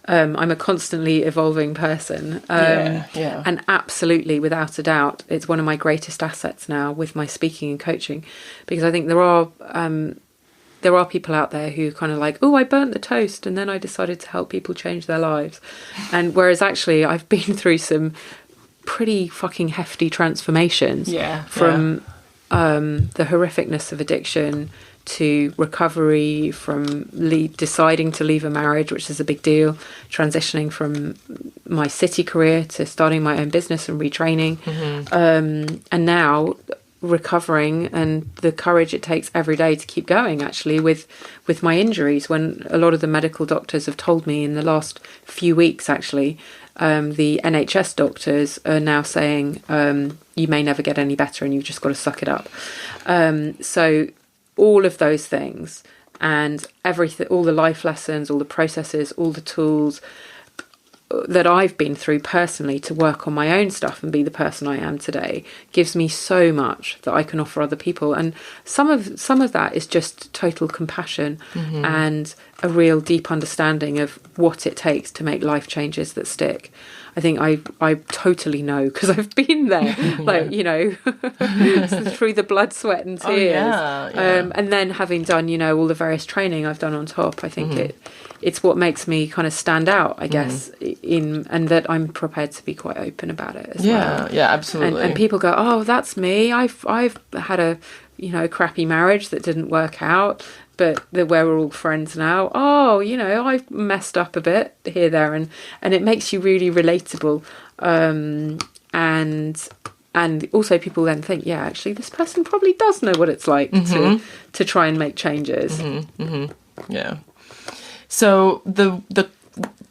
I'm a constantly evolving person. And absolutely, without a doubt, it's one of my greatest assets now with my speaking and coaching, because I think there are people out there who kind of like, oh, I burnt the toast and then I decided to help people change their lives. And whereas actually I've been through some pretty fucking hefty transformations from the horrificness of addiction to recovery from deciding to leave a marriage, which is a big deal, transitioning from my city career to starting my own business and retraining, and now recovering and the courage it takes every day to keep going, actually, with my injuries, when a lot of the medical doctors have told me in the last few weeks, actually, the NHS doctors are now saying you may never get any better and you've just got to suck it up. So all of those things and everything, all the life lessons, all the processes, all the tools that I've been through personally to work on my own stuff and be the person I am today, gives me so much that I can offer other people. And some of that is just total compassion and a real deep understanding of what it takes to make life changes that stick. I think I totally know, because I've been there, like, you know, through the blood, sweat and tears. And then having done, you know, all the various training I've done on top, I think it's what makes me kind of stand out, I guess, and that I'm prepared to be quite open about it as well. Yeah, absolutely. And people go, oh, that's me. I've had a, you know, crappy marriage that didn't work out, but where we're all friends now. Oh, you know, I've messed up a bit here, there, and it makes you really relatable. And also people then think, yeah, actually, this person probably does know what it's like to try and make changes. Yeah. So the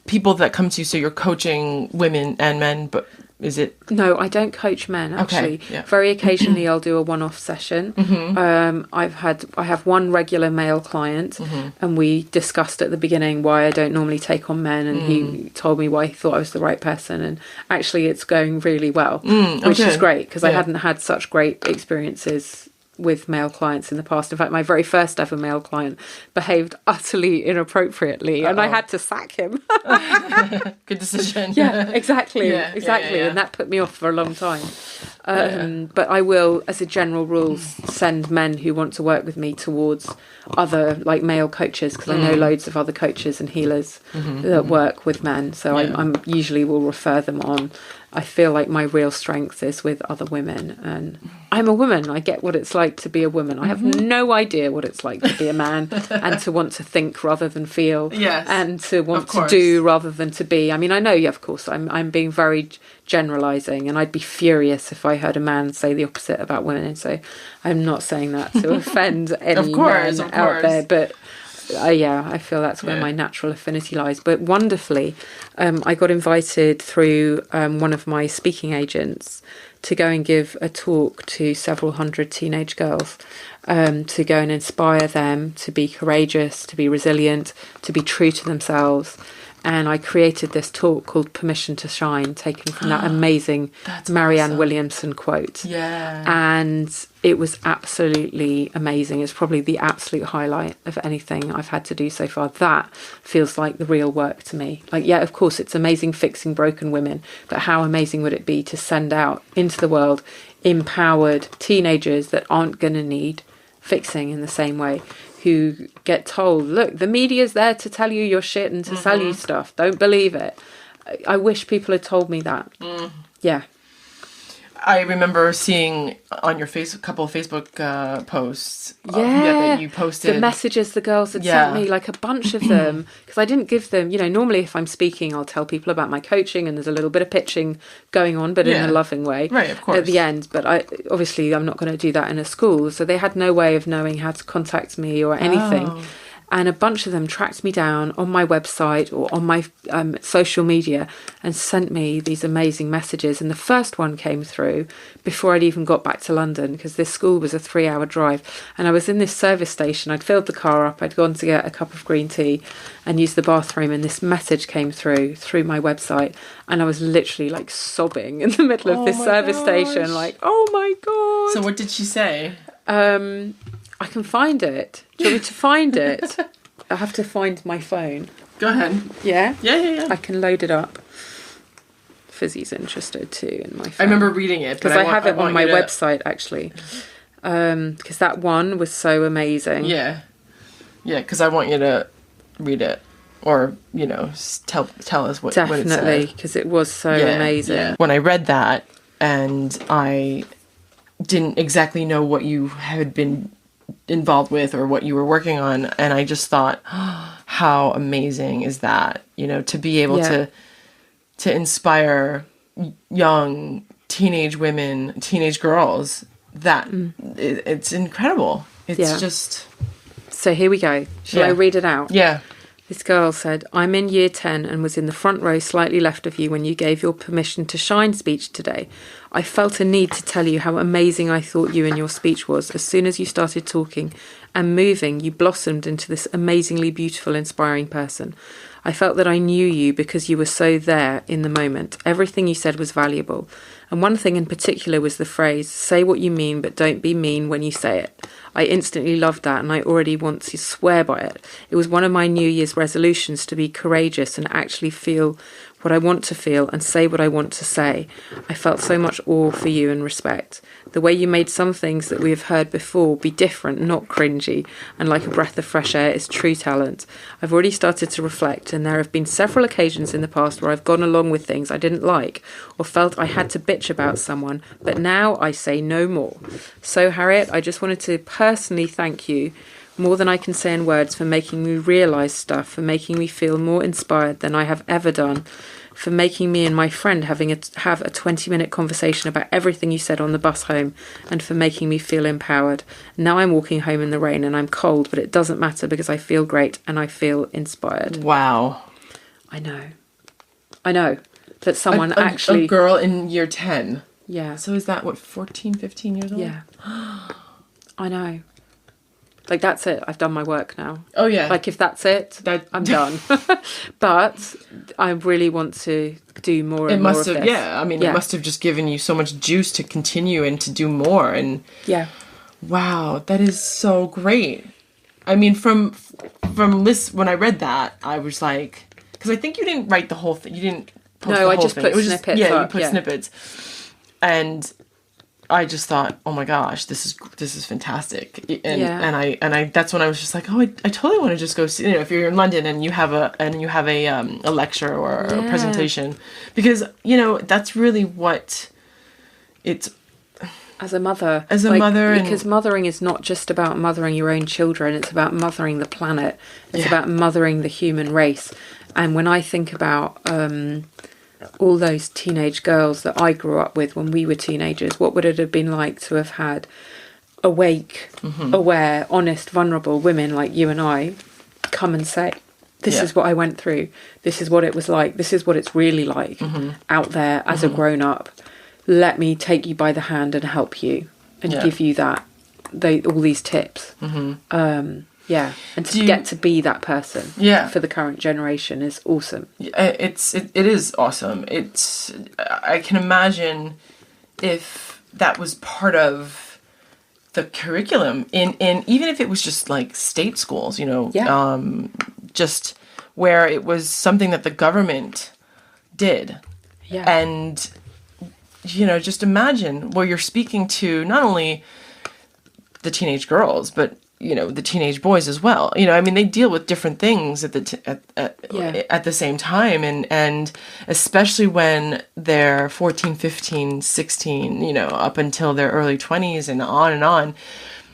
people that come to you, so you're coaching women and men, but is it? No, I don't coach men, actually. Okay, yeah. Very occasionally I'll do a one-off session. I have one regular male client, and we discussed at the beginning why I don't normally take on men, and he told me why he thought I was the right person, and actually it's going really well, which is great, because I hadn't had such great experiences with male clients in the past. In fact, my very first ever male client behaved utterly inappropriately, and I had to sack him. Good decision. Yeah, exactly. And that put me off for a long time. But I will, as a general rule, send men who want to work with me towards other, like, male coaches, because I know loads of other coaches and healers that work with men, so I'm usually will refer them on. I feel like my real strength is with other women, and I'm a woman. I get what it's like to be a woman. I have no idea what it's like to be a man and to want to think rather than feel, and to want to do rather than to be. I mean, I know, of course, I'm being very generalising, and I'd be furious if I heard a man say the opposite about women. So I'm not saying that to offend any man out there, but I feel that's where my natural affinity lies. But wonderfully, I got invited through one of my speaking agents to go and give a talk to several hundred teenage girls, to go and inspire them to be courageous, to be resilient, to be true to themselves. And I created this talk called Permission to Shine, taken from that amazing Marianne Williamson quote. Yeah. And it was absolutely amazing. It's probably the absolute highlight of anything I've had to do so far. That feels like the real work to me. Like, yeah, of course, it's amazing fixing broken women, but how amazing would it be to send out into the world empowered teenagers that aren't going to need fixing in the same way, who get told, look, the media's there to tell you your shit and to sell you stuff. Don't believe it. I wish people had told me that. Yeah. I remember seeing on your couple of Facebook posts that you posted. The messages the girls had sent me, like a bunch of them, because I didn't give them, normally if I'm speaking, I'll tell people about my coaching and there's a little bit of pitching going on, but in a loving way. Right, of course. At the end, but I'm not going to do that in a school, so they had no way of knowing how to contact me or anything. Oh. And a bunch of them tracked me down on my website or on my social media and sent me these amazing messages. And the first one came through before I'd even got back to London, because this school was a 3-hour drive. And I was in this service station. I'd filled the car up. I'd gone to get a cup of green tea and used the bathroom. And this message came through my website. And I was literally like sobbing in the middle of this service station. Like, oh my God. So what did she say? I can find it. Do you want me to find it? I have to find my phone. Go ahead. Yeah? Yeah. I can load it up. Fizzy's interested too in my phone. I remember reading it. Because I have it on my website, actually. Because that one was so amazing. Yeah. Yeah, because I want you to read it. Or, tell us what it said. Definitely, because it was so amazing. Yeah. When I read that, and I didn't exactly know what you had been involved with or what you were working on. And I just thought, oh, how amazing is that, to be able to inspire young teenage women, teenage girls, that it's incredible. It's just... So here we go. Shall I read it out? Yeah. This girl said, I'm in year 10 and was in the front row slightly left of you when you gave your permission to shine speech today. I felt a need to tell you how amazing I thought you and your speech was. As soon as you started talking and moving, you blossomed into this amazingly beautiful, inspiring person. I felt that I knew you because you were so there in the moment. Everything you said was valuable. And one thing in particular was the phrase, say what you mean, but don't be mean when you say it. I instantly loved that, and I already want to swear by it. It was one of my New Year's resolutions to be courageous and actually feel what I want to feel and say what I want to say. I felt so much awe for you and respect. The way you made some things that we have heard before be different, not cringy, and like a breath of fresh air is true talent. I've already started to reflect, and there have been several occasions in the past where I've gone along with things I didn't like or felt I had to bitch about someone, but now I say no more. So, Harriet, I just wanted to personally thank you more than I can say in words for making me realise stuff, for making me feel more inspired than I have ever done, for making me and my friend have a 20-minute conversation about everything you said on the bus home, and for making me feel empowered. Now I'm walking home in the rain and I'm cold, but it doesn't matter because I feel great and I feel inspired. Wow. I know. That someone actually... A girl in year 10. Yeah. So is that, 14, 15 years old? Yeah. I know. Like, that's it. I've done my work now. Oh, yeah. Like, if that's it, I'm done. But I really want to do more and more of this. Yeah. I mean, it must have just given you so much juice to continue and to do more. And yeah. Wow, that is so great. I mean, from when I read that, I was like... Because I think you didn't write the whole thing. You didn't post the whole thing. No, I just put snippets up. You put snippets. And... I just thought, oh my gosh, this is fantastic, and I that's when I was just like, oh, I totally want to just go see, if you're in London and you have a lecture or a presentation, because that's really what it's as a mother, because mothering is not just about mothering your own children, it's about mothering the planet, it's about mothering the human race. And when I think about all those teenage girls that I grew up with when we were teenagers, what would it have been like to have had awake, aware, honest, vulnerable women like you and I come and say, this is what I went through, this is what it was like, this is what it's really like out there as a grown-up. Let me take you by the hand and help you and give you all these tips. And to get to be that person for the current generation is awesome. It is awesome. I can imagine if that was part of the curriculum in even if it was just like state schools, just where it was something that the government did. Yeah. And just imagine where you're speaking to not only the teenage girls, but the teenage boys as well. I mean, they deal with different things at the same time, and especially when they're 14, 15, 16, up until their early 20s and on and on.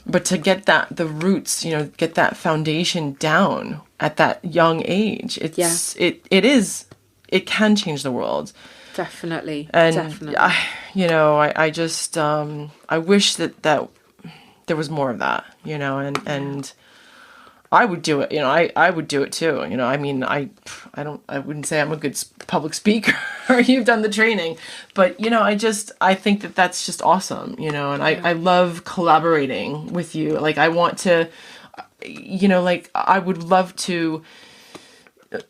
But to get the roots, get that foundation down at that young age, it can change the world. Definitely. And definitely. I just I wish that there was more of that, and I would do it, I would do it too. I mean, I wouldn't say I'm a good public speaker or you've done the training, but, I think that that's just awesome, and I love collaborating with you. Like, I want to, I would love to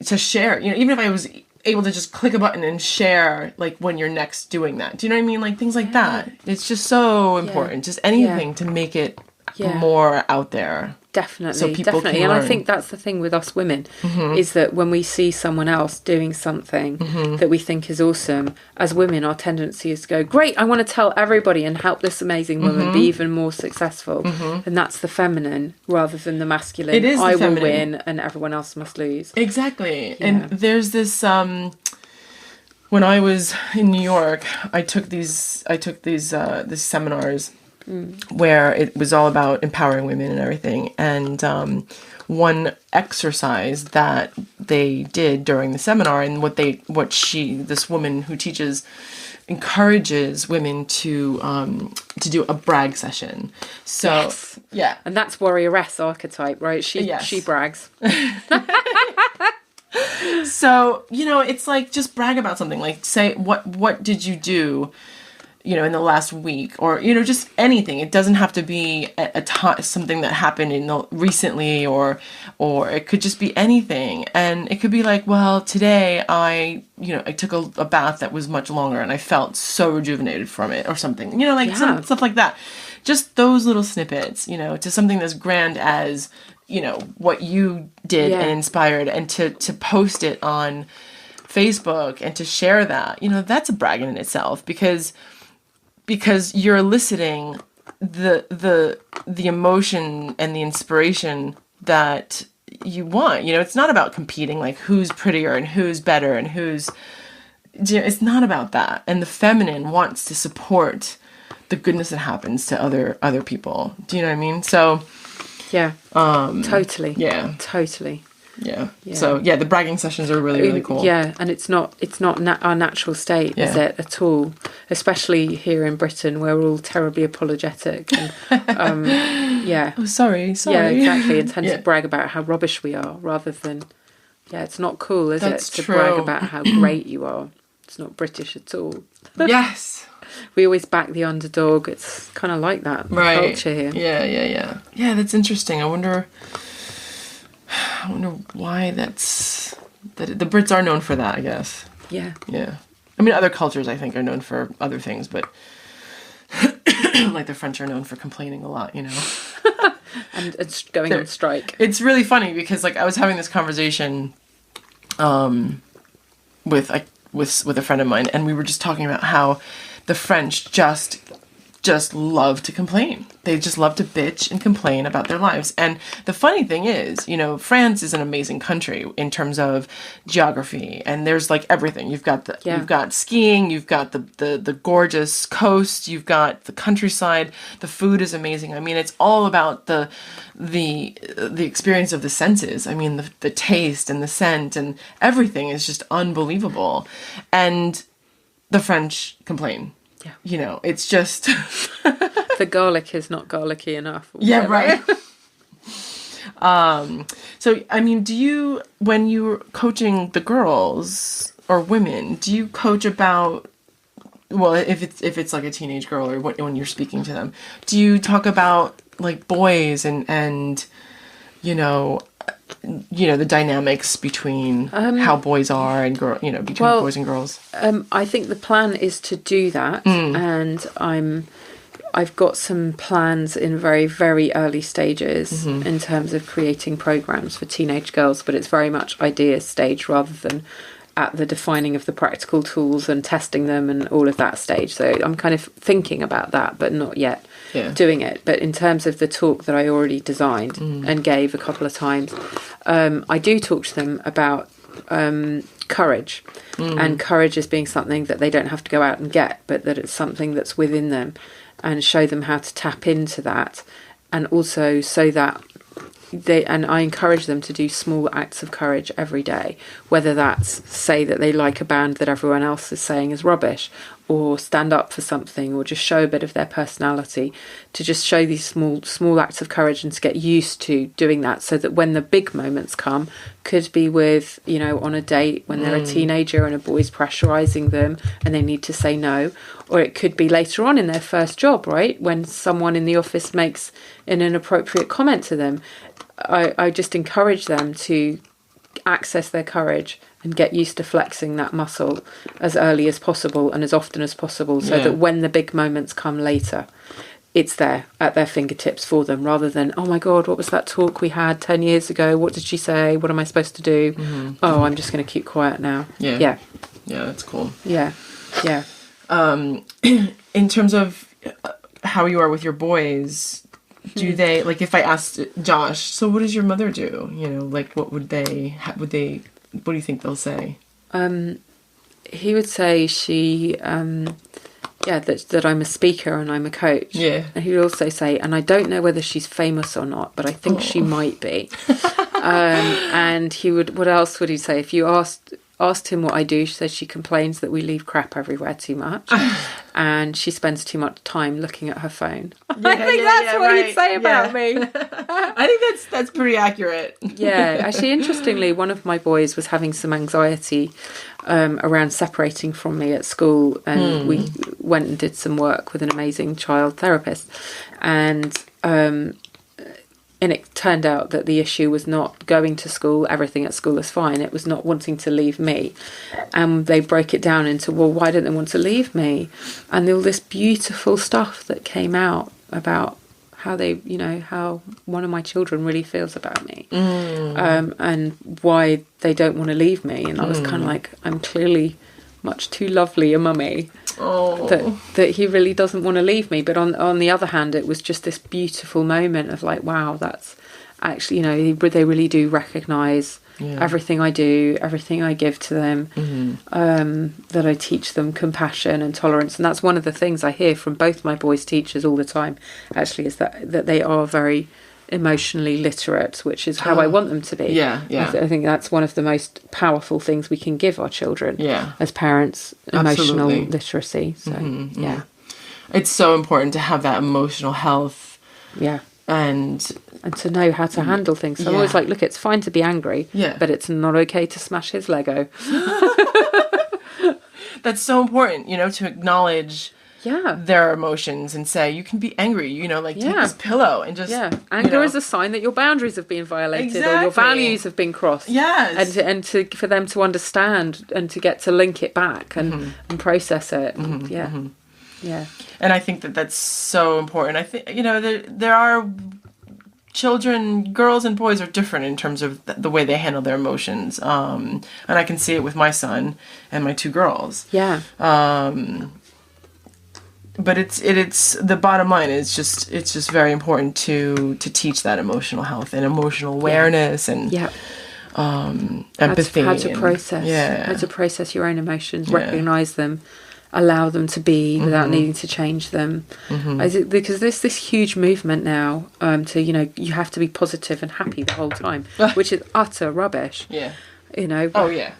share, even if I was able to just click a button and share, like, when you're next doing that. Do you know what I mean? Like, things like that. It's just so important. Just anything to make it more out there. Definitely. So people can learn. And I think that's the thing with us women, is that when we see someone else doing something that we think is awesome, as women, our tendency is to go, great, I want to tell everybody and help this amazing woman be even more successful. And that's the feminine rather than the masculine. It is the feminine. Will win and everyone else must lose. Exactly. Yeah. And there's this, when I was in New York, I took these seminars where it was all about empowering women and everything. And one exercise that they did during the seminar, and this woman who teaches encourages women to do a brag session. So yes. yeah, and that's warrioress archetype, right? She brags. So it's like, just brag about something. Like, say what did you do, in the last week, or just anything. It doesn't have to be something that happened recently, or it could just be anything. And it could be like, well, today I took a bath that was much longer and I felt so rejuvenated from it, or something. Some stuff like that. Just those little snippets, to something as grand as what you did and inspired, and to post it on Facebook and to share that, that's a brag in itself, because you're eliciting the emotion and the inspiration that you want. It's not about competing, like who's prettier and who's better and who's, it's not about that. And the feminine wants to support the goodness that happens to other people. Do you know what I mean? So yeah, totally. Yeah, totally. Yeah. So the bragging sessions are really, really cool. Yeah, and it's not our natural state, is it, at all? Especially here in Britain, where we're all terribly apologetic. And, Oh, sorry. Yeah, exactly. And tend to brag about how rubbish we are, rather than, it's not cool, is That's it, to true. brag about how great you are. It's not British at all. Yes. We always back the underdog. It's kind of like that culture here. Yeah. Yeah, that's interesting. I wonder why that the Brits are known for that, I guess. Yeah. Yeah. I mean, other cultures, I think, are known for other things, but like the French are known for complaining a lot, and going on strike. It's really funny because, like, I was having this conversation with a friend of mine, and we were just talking about how the French just love to complain. They just love to bitch and complain about their lives. And the funny thing is, France is an amazing country in terms of geography, and there's like everything. You've got you've got skiing, you've got the gorgeous coast, you've got the countryside. The food is amazing. I mean, it's all about the experience of the senses. I mean, the taste and the scent and everything is just unbelievable. And the French complain. Yeah. It's just... the garlic is not garlicky enough. Yeah, right. So, I mean, when you're coaching the girls or women, do you coach about, well, if it's like a teenage girl, or when you're speaking to them, do you talk about like boys and the dynamics between how boys are and between boys and girls? I think the plan is to do that, and I've got some plans in very, very early stages in terms of creating programs for teenage girls, but it's very much idea stage rather than at the defining of the practical tools and testing them and all of that stage. So I'm kind of thinking about that, but not yet doing it. But in terms of the talk that I already designed and gave a couple of times, I do talk to them about courage, and courage as being something that they don't have to go out and get, but that it's something that's within them, and show them how to tap into that. And also so that I encourage them to do small acts of courage every day, whether that's say that they like a band that everyone else is saying is rubbish, or stand up for something, or just show a bit of their personality, to just show these small acts of courage and to get used to doing that, so that when the big moments come, could be with, on a date when they're a teenager and a boy's pressurizing them and they need to say no, or it could be later on in their first job, right, when someone in the office makes an inappropriate comment to them. I just encourage them to access their courage and get used to flexing that muscle as early as possible and as often as possible, so that when the big moments come later, it's there at their fingertips for them, rather than, oh my God, what was that talk we had 10 years ago? What did she say? What am I supposed to do? Oh, I'm just going to keep quiet now. Yeah, that's cool. Yeah. In terms of how you are with your boys, do they, like, if I asked Josh, so what does your mother do? Like, what would they, what do you think they'll say? He would say she that I'm a speaker and I'm a coach. Yeah. And he'd also say, and I don't know whether she's famous or not, but I think she might be. And he would, what else would he say? If you asked him what I do, she says she complains that we leave crap everywhere too much. And she spends too much time looking at her phone. I think that's what he'd say about me. I think that's pretty accurate. Yeah. Actually, interestingly, one of my boys was having some anxiety around separating from me at school, and we went and did some work with an amazing child therapist, and it turned out that the issue was not going to school. Everything at school is fine. It was not wanting to leave me. And they break it down into, well, why don't they want to leave me? And all this beautiful stuff that came out about how how one of my children really feels about me, and why they don't want to leave me. And I was kind of like, I'm clearly much too lovely a mummy that he really doesn't want to leave me. But on the other hand, it was just this beautiful moment of like, wow, that's actually, they really do recognise everything I do, everything I give to them, that I teach them compassion and tolerance. And that's one of the things I hear from both my boys' teachers all the time, actually, is that they are very emotionally literate, which is how I want them to be. Yeah. I think that's one of the most powerful things we can give our children as parents, emotional literacy. So, It's so important to have that emotional health. Yeah. And to know how to handle things. So I'm always like, look, it's fine to be angry, but it's not okay to smash his Lego. That's so important, to acknowledge their emotions and say, you can be angry, take this pillow and just... Anger is a sign that your boundaries have been violated or your values have been crossed. Yes. And for them to understand and to get to link it back and process it. Yeah. And I think that's so important. I think, there are children, girls and boys are different in terms of the way they handle their emotions. And I can see it with my son and my two girls. Yeah. But it's the bottom line is it's just very important to teach that emotional health and emotional awareness and empathy. How to process. How to process your own emotions, recognise them, allow them to be without needing to change them. Because there's this huge movement now to, you have to be positive and happy the whole time, which is utter rubbish. Yeah. Oh yeah.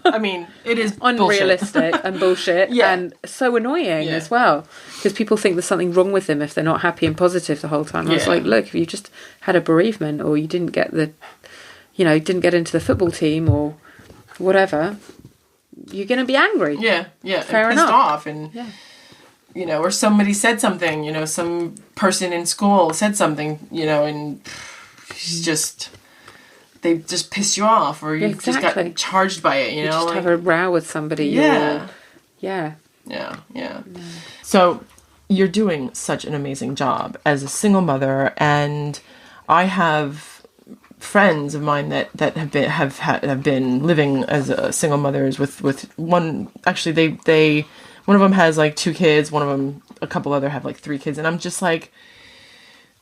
I mean, it is unrealistic and bullshit and so annoying as well, because people think there's something wrong with them if they're not happy and positive the whole time. I was like, look, if you just had a bereavement or you didn't get didn't get into the football team or whatever, you're going to be angry. Yeah. Fair and enough. Pissed off and or somebody said something, some person in school said something, and she's just... They just pissed you off, or you just got charged by it, you just have a row with somebody. Yeah. Yeah. So you're doing such an amazing job as a single mother, and I have friends of mine that have been living as a single mothers with one. Actually, they one of them has like 2 kids, one of them, a couple other have like 3 kids, and I'm just like.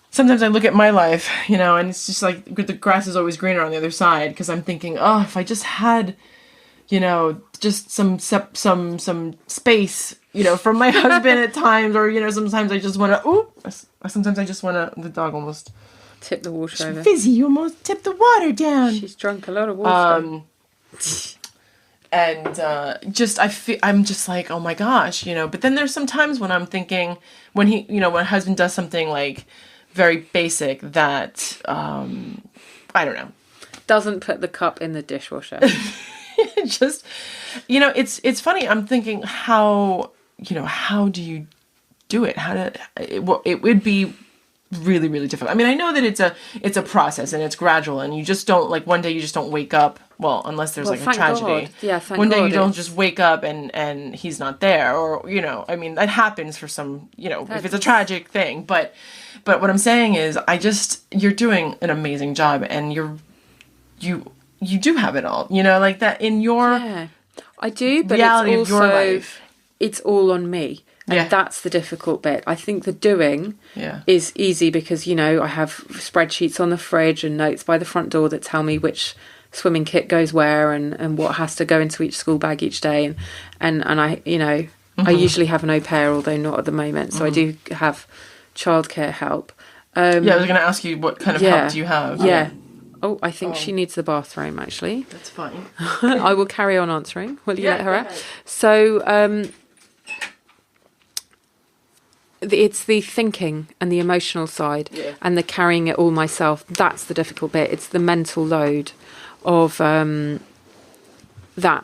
Sometimes I look at my life, and it's just like the grass is always greener on the other side, because I'm thinking, oh, if I just had, just some space, from my husband at times, or, sometimes I just want to, the dog almost tip the water over. Fizzy, you almost tipped the water down. She's drunk a lot of water. And I'm just like, oh my gosh, but then there's some times when I'm thinking, when when husband does something like, very basic that I don't know, doesn't put the cup in the dishwasher. Just it's funny, I'm thinking how do you do it, it would be really, really difficult. I mean, I know that it's a process and it's gradual, and you just don't, like, one day you just don't wake up, well, unless there's like a tragedy. One day you don't just wake up and he's not there, or I mean, that happens for some, if it's a tragic thing, but what I'm saying is, you're doing an amazing job, and you do have it all, like that in your I do, but reality it's also, of your life. It's all on me. And that's the difficult bit. I think the doing is easy because, I have spreadsheets on the fridge and notes by the front door that tell me which swimming kit goes where and what has to go into each school bag each day. And I, I usually have an au pair, although not at the moment. So I do have childcare help. I was going to ask you, what kind of help do you have? Yeah. Oh, I think she needs the bathroom, actually. That's fine. I will carry on answering. Will you let her out? So it's the thinking and the emotional side and the carrying it all myself. That's the difficult bit. It's the mental load of that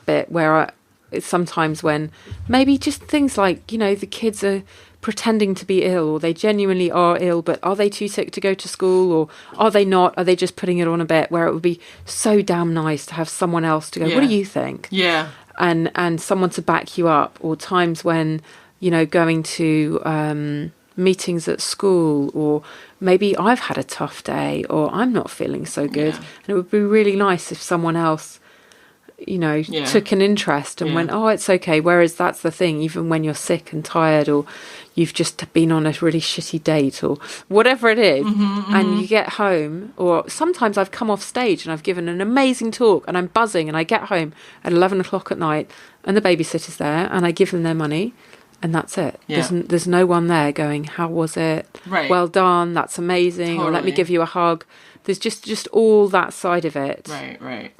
bit where it's sometimes when maybe just things like, the kids are pretending to be ill, or they genuinely are ill, but are they too sick to go to school, or are they not? Are they just putting it on a bit, where it would be so damn nice to have someone else to go, what do you think? Yeah. And someone to back you up, or times when, going to meetings at school, or maybe I've had a tough day, or I'm not feeling so good. And it would be really nice if someone else took an interest and went, oh, it's okay. Whereas that's the thing, even when you're sick and tired, or you've just been on a really shitty date, or whatever it is, and you get home, or sometimes I've come off stage and I've given an amazing talk and I'm buzzing, and I get home at 11 o'clock at night and the babysitter's there, and I give them their money, and that's it. There's no one there going, how was it? Right. Well done, that's amazing. Totally. Or let me give you a hug. There's just all that side of it. Right.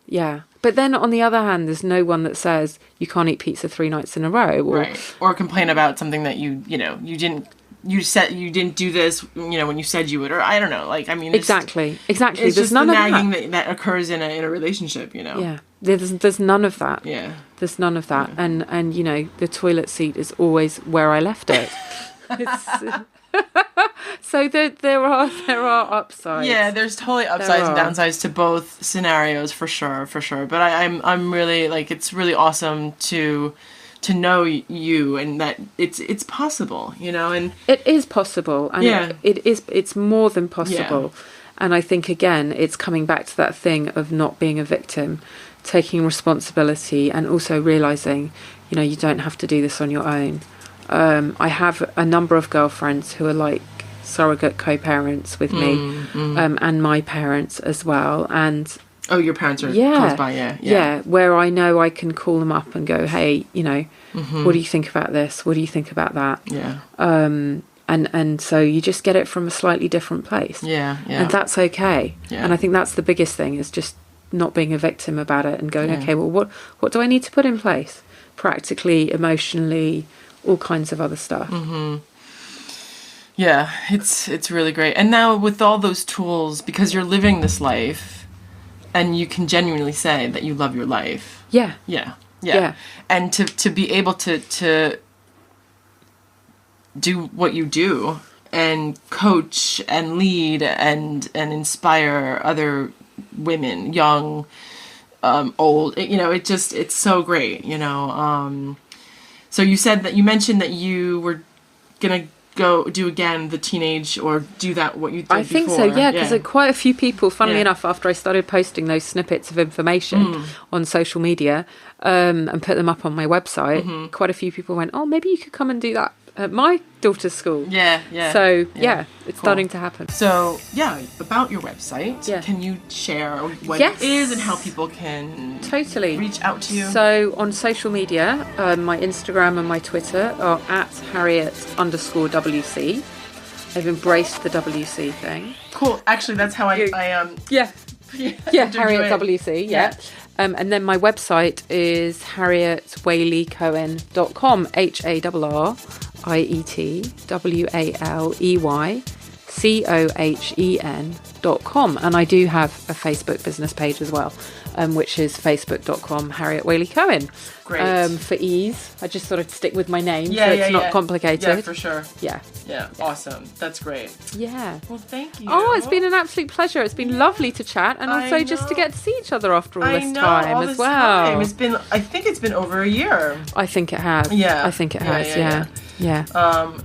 Yeah. But then on the other hand, there's no one that says you can't eat pizza 3 nights in a row. Or complain about something that you didn't do this, when you said you would, or I don't know. Exactly. It's there's just none the of nagging that occurs in a relationship, Yeah. There's none of that. Yeah. There's none of that. Yeah. And the toilet seat is always where I left it. So there are upsides. Yeah, there's totally upsides and downsides to both scenarios, for sure. But I'm really, it's really awesome to know you, and that it's possible, and it is possible, and it's more than possible. And I think, again, it's coming back to that thing of not being a victim, taking responsibility, and also realizing, you don't have to do this on your own. I have a number of girlfriends who are like surrogate co-parents with me, and my parents as well. And your parents are close by, where I know I can call them up and go, hey, what do you think about this? What do you think about that? Yeah. And so you just get it from a slightly different place. Yeah. And that's okay. Yeah. And I think that's the biggest thing, is just not being a victim about it and going, okay, well, what do I need to put in place? Practically, emotionally, all kinds of other stuff. Yeah, it's really great. And now with all those tools, because you're living this life, and you can genuinely say that you love your life. Yeah. And to be able to do what you do, and coach and lead and inspire other women, young, old, it's so great, So you mentioned that you were gonna go do again the teenage, or do that what you did before. I think so, because quite a few people, funnily enough, after I started posting those snippets of information on social media, and put them up on my website, quite a few people went, oh, maybe you could come and do that at my daughter's school. So it's starting to happen. So about your website, can you share what it is and how people can reach out to you? So on social media, my Instagram and my Twitter are at Harriet_WC. I've embraced the WC thing. Cool. Actually, that's how I Harriet WC. Yeah. And then my website is harrietwaleycohen.com. HarrietWaleyCohen.com. And I do have a Facebook business page as well, which is facebook.com Harriet Waley-Cohen. Great. For ease, I just sort of stick with my name, so it's not complicated. Yeah, for sure. Yeah, awesome. That's great. Yeah. Well, thank you. Oh, it's been an absolute pleasure. It's been lovely to chat, and also just to get to see each other after all this time as well. I think it's been over a year. I think it has. Yeah. I think it has. Yeah.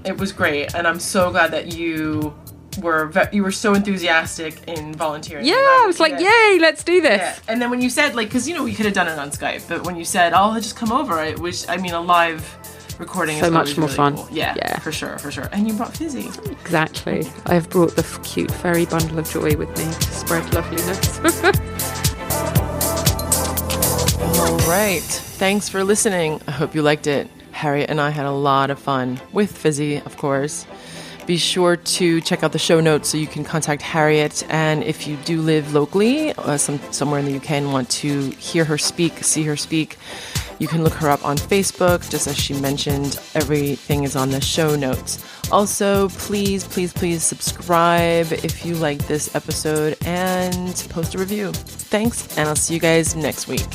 It was great, and I'm so glad that you were so enthusiastic in volunteering. Yeah, I was like, yay, let's do this. Yeah. And then when you said, because we could have done it on Skype, but when you said, I'll just come over, it was, a live recording is so much more really fun. Cool. Yeah, for sure. And you brought Fizzy. Exactly. I have brought the cute fairy bundle of joy with me to spread loveliness. All right. Thanks for listening. I hope you liked it. Harriet and I had a lot of fun, with Fizzy, of course. Be sure to check out the show notes so you can contact Harriet. And if you do live locally, somewhere in the UK, and want to hear her speak, see her speak, you can look her up on Facebook. Just as she mentioned, everything is on the show notes. Also, please subscribe if you like this episode and post a review. Thanks, and I'll see you guys next week.